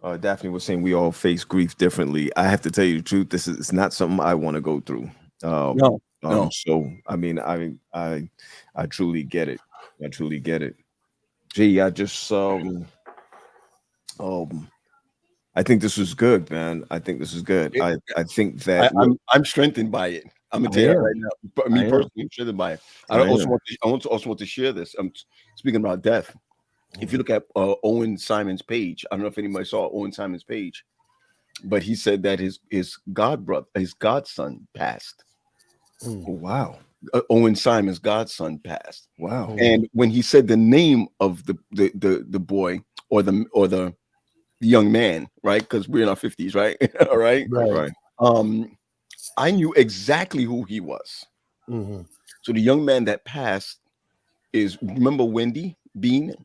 right. Daphne was saying we all face grief differently. I have to tell you the truth. This is not something I want to go through. No. So I mean, I truly get it. I truly get it. Gee, I just I think this was good, man. I think this is good. I think that I'm strengthened by it. I'm gonna tell you that right now. But me personally, I'm strengthened by it. I also want to share this. I'm speaking about death. If you look at Owen Simon's page, I don't know if anybody saw Owen Simon's page, but he said that his godson passed. Oh, wow. Owen Simon's godson passed. Wow. And when he said the name of the boy or the young man, right? Because we're in our 50s, right? All right. Right. I knew exactly who he was. Mm-hmm. So the young man that passed is, remember Wendy Bean?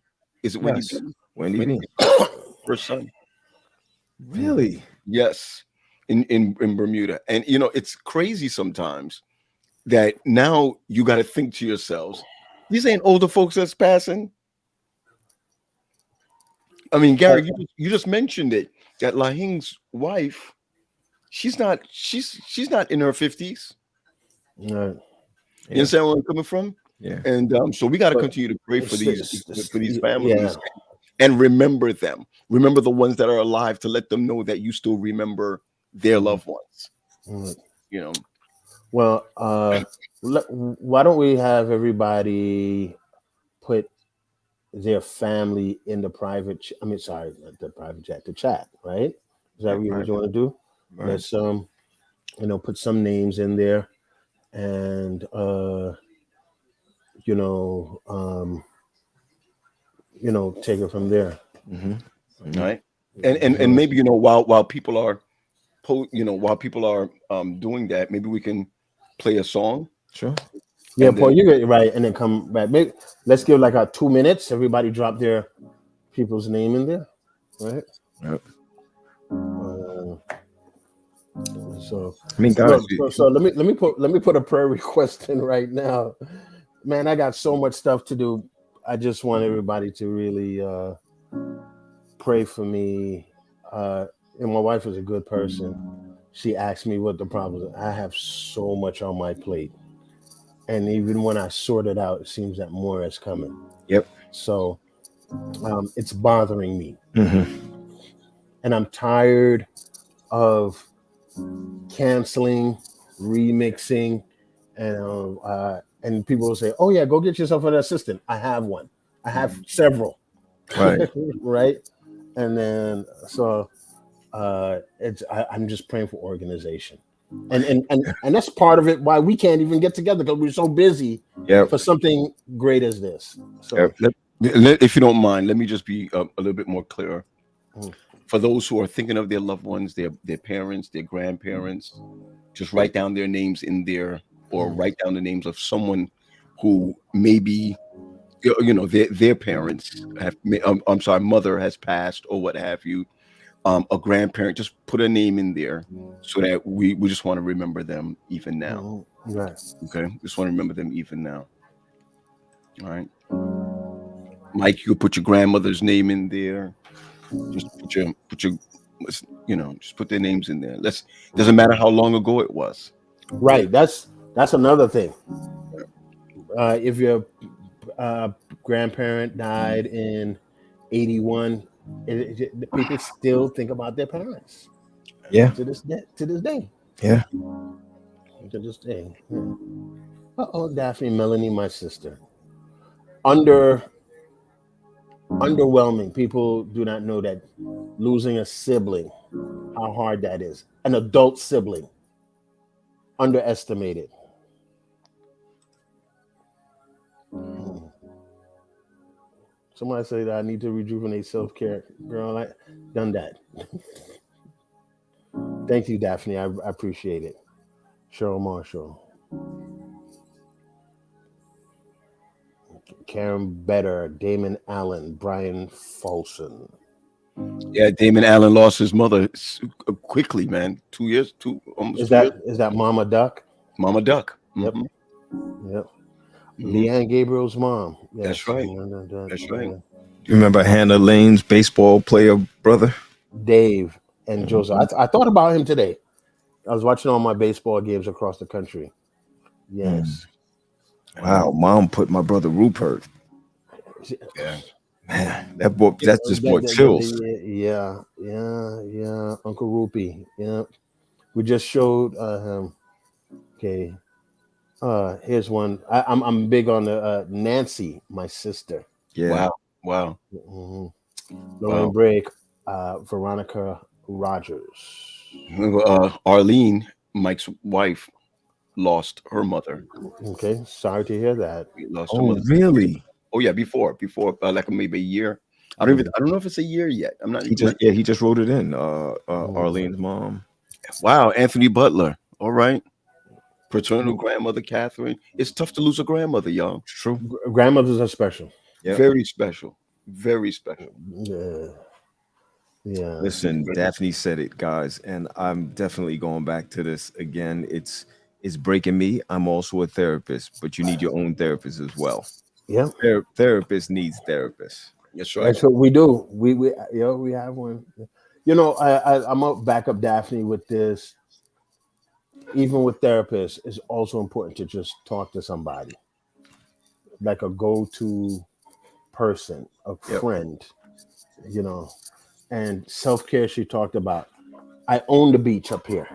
Is it Wendy Yes. Bean? Wendy Bean. First son. Really? Yes. In Bermuda. And you know, it's crazy sometimes that now you got to think to yourselves, these ain't older folks that's passing. I mean, Gary, you just mentioned it, that Lahing's wife, she's not in her 50s. Right. You understand where I'm coming from? Yeah. And so we got to continue to pray for these families, Yeah. and remember them. Remember the ones that are alive, to let them know that you still remember their loved ones. Mm-hmm. You know. Well, why don't we have everybody put their family in the private? Not the private chat, the chat, right? Is that what you want to do? Right. Let's put some names in there, and take it from there. Mm-hmm. All right. And maybe, while people are doing that, maybe we can play a song. Sure. Yeah, Paul, you get it right, and then come back. Maybe let's give like 2 minutes. Everybody drop their people's name in there, right? Yep. So I mean, guys, so let me put a prayer request in right now. Man, I got so much stuff to do. I just want everybody to really pray for me. And my wife is a good person. She asked me what the problem is. I have so much on my plate. And even when I sort it out, it seems that more is coming. Yep. So it's bothering me. Mm-hmm. And I'm tired of canceling, remixing, and people will say, "Oh yeah, go get yourself an assistant." I have one. I have several. Right. Right. And then I'm just praying for organization, and that's part of it why we can't even get together, because we're so busy for something great as this. So if you don't mind, let me just be a little bit more clear. For those who are thinking of their loved ones, their parents, their grandparents, just write down their names in there, or write down the names of someone who maybe, their parents have, mother has passed or what have you. a grandparent, just put a name in there so that we just want to remember them even now. Right. Okay, just want to remember them even now. All right, Mike, you could put your grandmother's name in there. Just put your just put their names in there. Doesn't matter how long ago it was. Right. That's another thing. If your grandparent died in 81, people still think about their parents. Yeah. To this day. Yeah. To this day. Yeah. Oh, Daphne, Melanie, my sister. Underwhelming. People do not know that losing a sibling, how hard that is. An adult sibling. Underestimated. Somebody say that I need to rejuvenate self-care. Girl, I done that. Thank you, Daphne. I appreciate it. Cheryl Marshall. Karen Better, Damon Allen, Brian Folsom. Yeah, Damon Allen lost his mother quickly, man. 2 years, almost. Is that Mama Duck? Mama Duck? Yep. Mm-hmm. Yep. Mm-hmm. Leanne Gabriel's mom. Yes. That's right. That's right. You remember Hannah Lane's baseball player brother? Dave and Joseph. I thought about him today. I was watching all my baseball games across the country. Yes. Wow, Mom put my brother Rupert. Yeah. Man, that just brought chills. Yeah. Uncle Rupee. Yeah. We just showed him. Okay. Here's one. I'm big on the Nancy, my sister. Yeah. Wow. Mm-hmm. Lorraine Brake, Veronica Rogers. Arlene, Mike's wife, lost her mother. Okay, sorry to hear that. We lost her Oh, mother. really? Oh yeah, before like maybe a year. I don't know if it's a year yet. I'm not. He just wrote it in. Arlene's mom. Wow, Anthony Butler. All right. Paternal grandmother Catherine. It's tough to lose a grandmother, y'all. True. Grandmothers are special. Yep. Very special. Very special. Yeah. Listen, Daphne said it, guys, and I'm definitely going back to this again. It's breaking me. I'm also a therapist, but you need your own therapist as well. Yeah. Therapist needs therapists. That's right. That's what we do. We have one. I'm gonna back up Daphne with this. Even with therapists, it's also important to just talk to somebody, like a go-to person, a friend, And self-care, she talked about. I own the beach up here.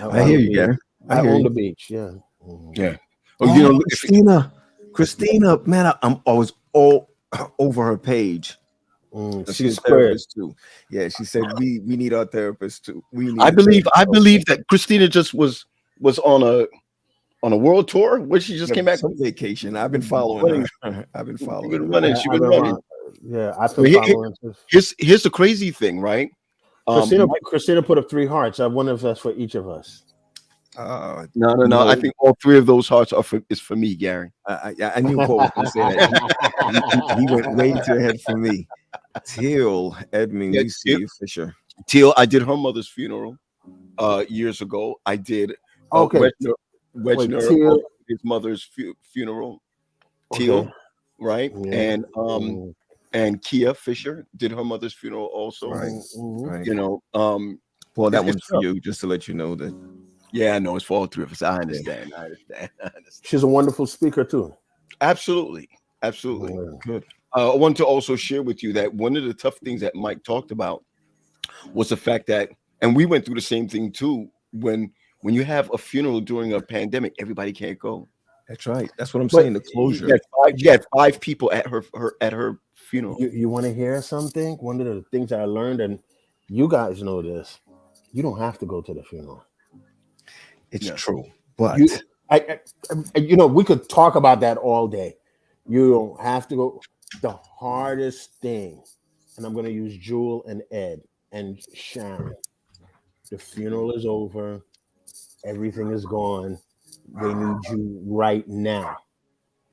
I hear you, Gary. I own the beach. Yeah. Yeah. Christina, man, I was all over her page. She's a therapist too. Yeah, she said we need our therapist too. I believe that Christina just was on a world tour where she just came back from vacation. I've been following her. I've been following her. Running. She's been running. Yeah, I've been following. Here's the crazy thing, right? Christina put up 3 hearts. I wonder if that's for each of us. No. I think all 3 of those hearts is for me, Gary. I knew Paul was going to say that. He went way too ahead for me. Teal Edmund, Fisher. Teal, I did her mother's funeral years ago. I did Wedgner, his mother's funeral. Teal, right? Yeah. And Kia Fisher did her mother's funeral also. Right. Well, that one's for you, just to let you know that. Yeah, I know it's for all 3 of us. I understand. She's a wonderful speaker too. Absolutely. Good. I want to also share with you that one of the tough things that Mike talked about was the fact that, and we went through the same thing too, when you have a funeral during a pandemic, everybody can't go. That's right. That's what I'm saying. The closure. You had 5 people at her funeral. You want to hear something? One of the things that I learned, and you guys know this, you don't have to go to the funeral. It's true, but we could talk about that all day. You don't have to go. The hardest thing, and I'm going to use Jewel and Ed and Sharon. The funeral is over. Everything is gone. They need you right now.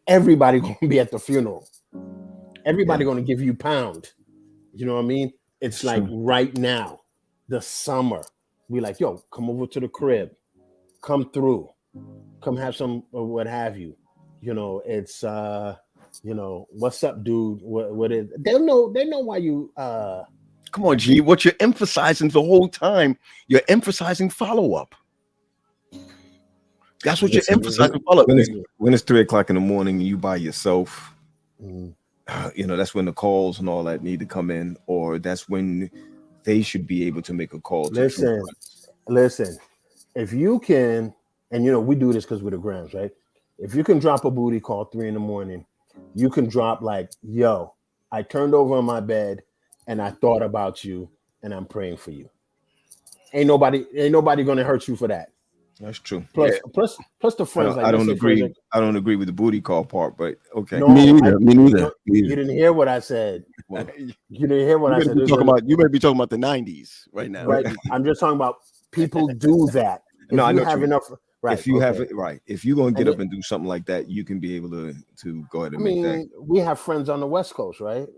Everybody going to be at the funeral. Everybody going to give you pound. You know what I mean? It's That's like true. right now, the summer. We like, yo, come over to the crib, come through, come have some or what have you. You know, it's what's up, dude? What is they know why you Come on, G. What you're emphasizing the whole time, you're emphasizing follow-up. That's what you're Listen, emphasizing. Follow-up. when it's 3 o'clock in the morning and you by yourself, Mm. that's when the calls and all that need to come in, or that's when they should be able to make a call to true Listen, friends. listen. If you can, and we do this because we're the Grams, right? If you can drop a booty call 3 a.m, you can drop like, yo, I turned over on my bed and I thought about you and I'm praying for you. Ain't nobody gonna hurt you for that. That's true. Plus, Yeah. plus the friends. I don't let's say friends agree. I don't agree with the booty call part, but okay. No, Me neither. Me neither. no, you didn't hear what I said. Well, You didn't hear what I said. You may be talking about the 90s right now. Right. I'm just talking about people do that. If No, I know you what have you mean. enough. Right. if you have okay. it right, if you're gonna get And up and do something like that, you can be able to go ahead I and make that. mean, we have friends on the West Coast, right?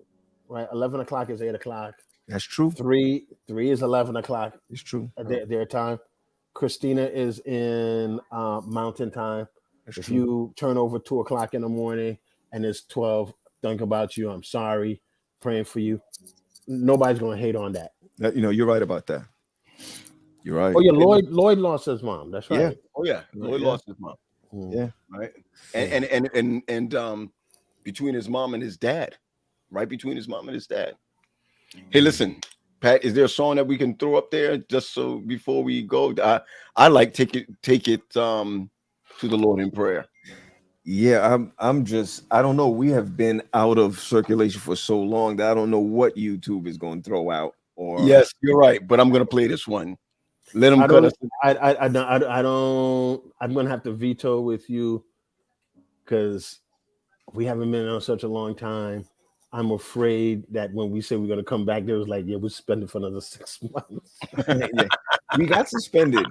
Right. 11 o'clock is 8 o'clock. That's true. 3 is 11 o'clock It's true. at their time. Christina is in Mountain Time. That's If true. you turn over 2 o'clock in the morning and it's 12, think about you. I'm sorry, praying for you. Nobody's gonna hate on that. You're right about that. You're right. Oh yeah, Lloyd lost his mom. That's right. Yeah. Oh yeah, Lloyd lost his mom. Mm. Yeah. Right. And between his mom and his dad, right between his mom and his dad. Hey, listen, Pat, is there a song that we can throw up there just so before we go? I like take it to the Lord in prayer. Yeah, I don't know. We have been out of circulation for so long that I don't know what YouTube is going to throw out. Or Yes, you're right, but I'm gonna play this one. Let him I cut don't. us. I don't. I'm gonna have to veto with you because we haven't been on such a long time. I'm afraid that when we say we're gonna come back, there was like, yeah, we're spending for another 6 months. yeah, we got suspended.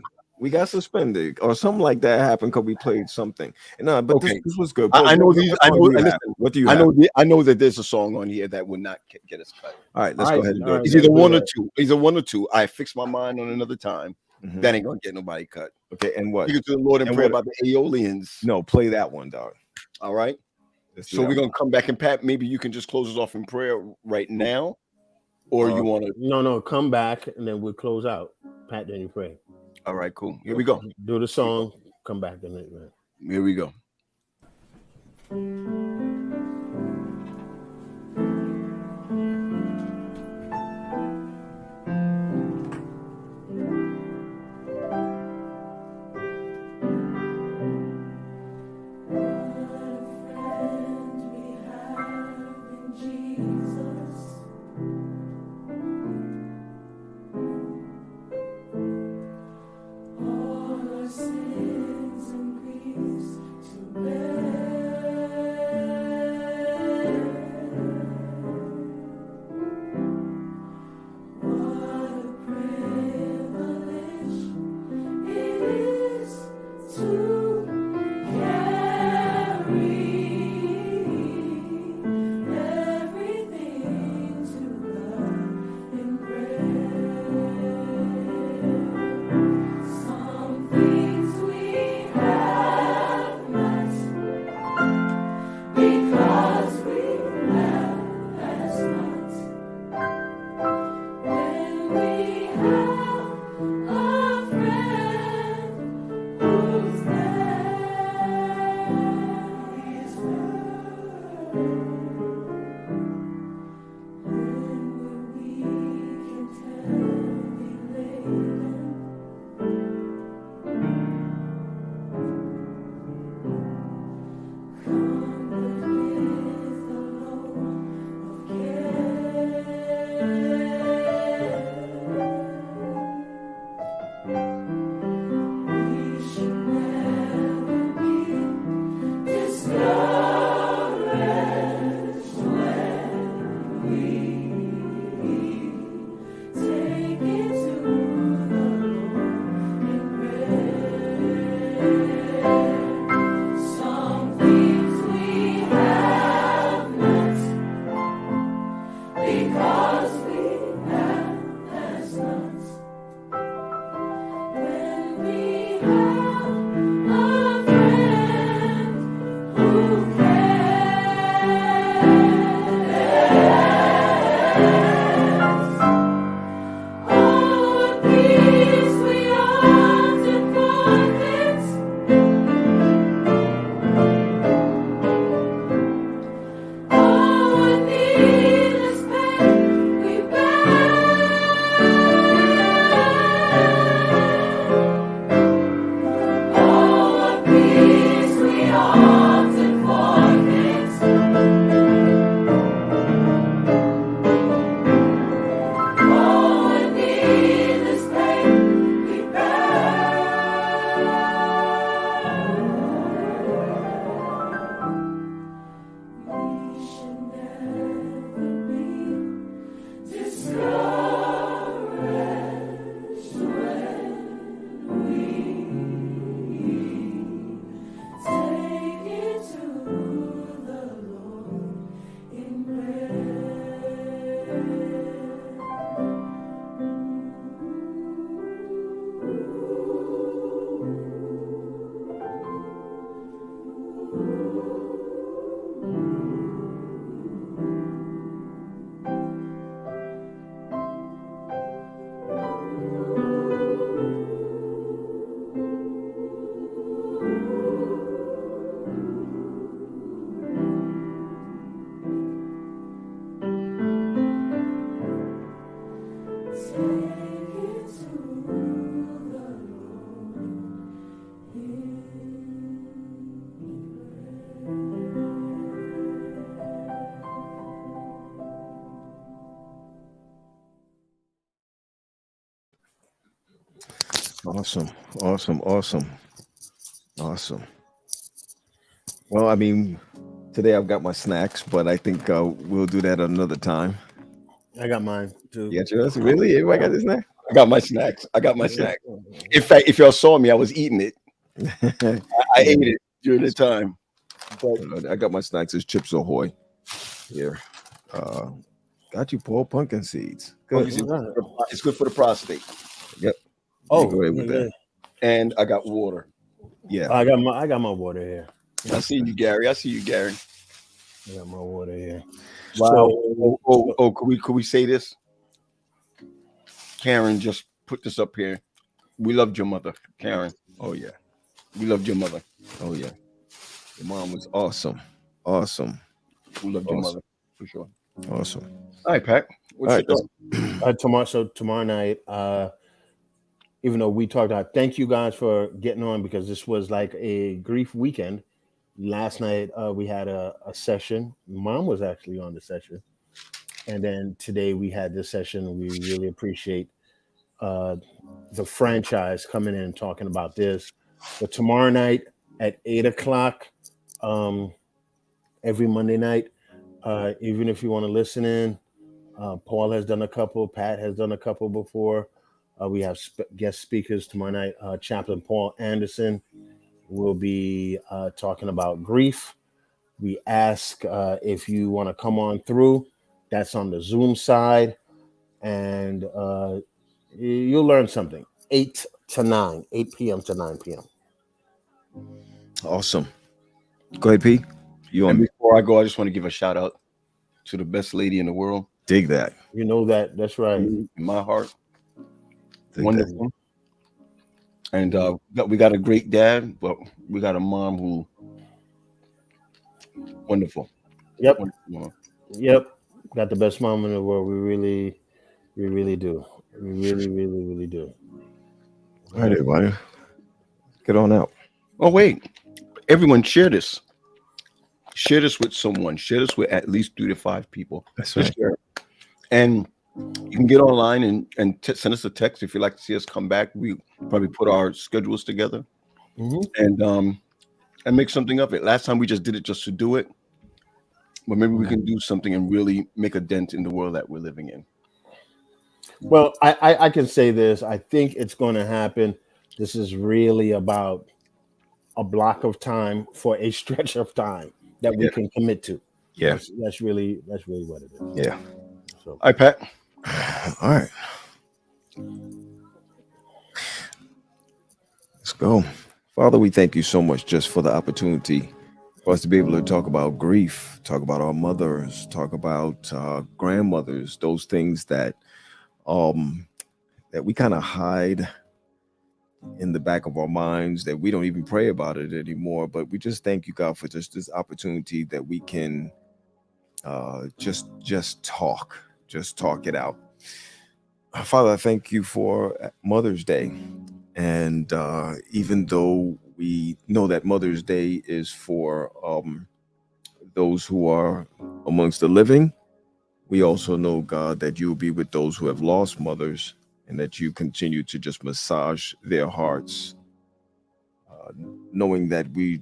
Or something like that happened because we played something. No, but Okay. this was good. I know these. I know. Listen, what do you have? I know that there's a song on here that would not get us cut. All right, let's go ahead and do it. It's either one or two. Either one or two. I fix my mind on another time. Mhm. That ain't gonna get nobody cut. Okay, and what? You can to the Lord and And pray what- about the Aeolians. No, play that one, dog. All right. Let's do So that we're one. gonna come back, and Pat, maybe you can just close us off in prayer right now, or you want to? No, come back and then we'll close out. Pat, then you pray. All right, cool. Here we go. Do the song. Come back and then. Here we go. Because we have Awesome. Awesome. Awesome. Awesome. Well, I mean, today I've got my snacks, but I think we'll do that another time. I got mine too. You got yours? Really? Everybody got this snack? I got my snacks. I got my snack. In fact, if y'all saw me, I was eating it. I ate it during the time. But I got my snacks. It's Chips Ahoy here. Got you, Paul. Pumpkin seeds. Good. It's good for the prostate. Yep. Oh, Go ahead with that. And I got water. Yeah. I got my water here. I see you, Gary. I see you, Gary. I got my water here. Wow. So, could we say this? Karen just put this up here. We loved your mother, Karen. Oh yeah. We loved your mother. Oh yeah. Your mom was awesome. Awesome. We loved your Awesome. mother for sure. Awesome. All right, Pat. All right. Tomorrow night, even though we talked about, thank you guys for getting on, because this was like a grief weekend. Last night we had a session. Mom was actually on the session, and then today we had this session. We really appreciate the franchise coming in and talking about this. But tomorrow night at 8:00, every Monday night, even if you want to listen in, Paul has done a couple, Pat has done a couple before. We have guest speakers tomorrow night. Chaplain Paul Anderson will be talking about grief. We ask if you want to come on through. That's on the Zoom side, and you'll learn something. 8 p.m. to 9 p.m. Awesome. Go ahead, P. You And on? before I go, I just want to give a shout out to the best lady in the world. Dig that. You know that. That's right. In my heart. Dig Wonderful. And we got a great dad, but we got a mom who wonderful. Yep. Wonderful mom. Yep. Got the best mom in the world. We really do. We really do. All right, everybody. Get on out. Oh, wait. Everyone share this. Share this with someone. Share this with at least 3 to 5 people. That's Just share it. And you can get online and send us a text if you'd like to see us come back. We probably put our schedules together and make something of it. Last time we just did it just to do it. But maybe we can do something and really make a dent in the world that we're living in. Well, I can say this. I think it's going to happen. This is really about a block of time for a stretch of time that we can commit to. Yeah. That's really what it is. Yeah. So, All right, Pat. All right. Let's go. Father, we thank you so much just for the opportunity for us to be able to talk about grief, talk about our mothers, talk about grandmothers, those things that we kind of hide in the back of our minds, that we don't even pray about it anymore. But we just thank you, God, for just this opportunity that we can just talk it out. Father, I thank you for Mother's Day. And even though we know that Mother's Day is for those who are amongst the living, we also know, God, that you will be with those who have lost mothers, and that you continue to just massage their hearts, knowing that we're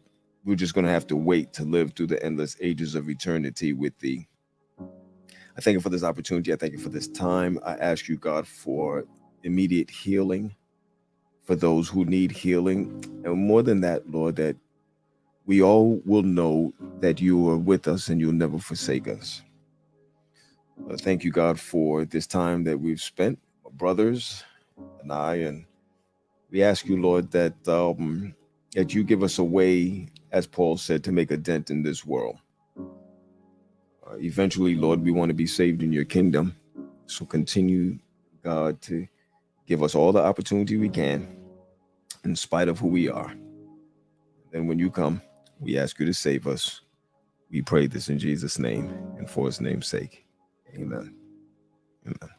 just going to have to wait to live through the endless ages of eternity with thee. I thank you for this opportunity. I thank you for this time. I ask you, God, for immediate healing for those who need healing. And more than that, Lord, that we all will know that you are with us and you'll never forsake us. Thank you, God, for this time that we've spent, my brothers and I. And we ask you, Lord, that you give us a way, as Paul said, to make a dent in this world. Eventually, Lord, we want to be saved in your kingdom. So continue, God, to give us all the opportunity we can in spite of who we are. Then when you come, we ask you to save us. We pray this in Jesus' name and for his name's sake. Amen. Amen.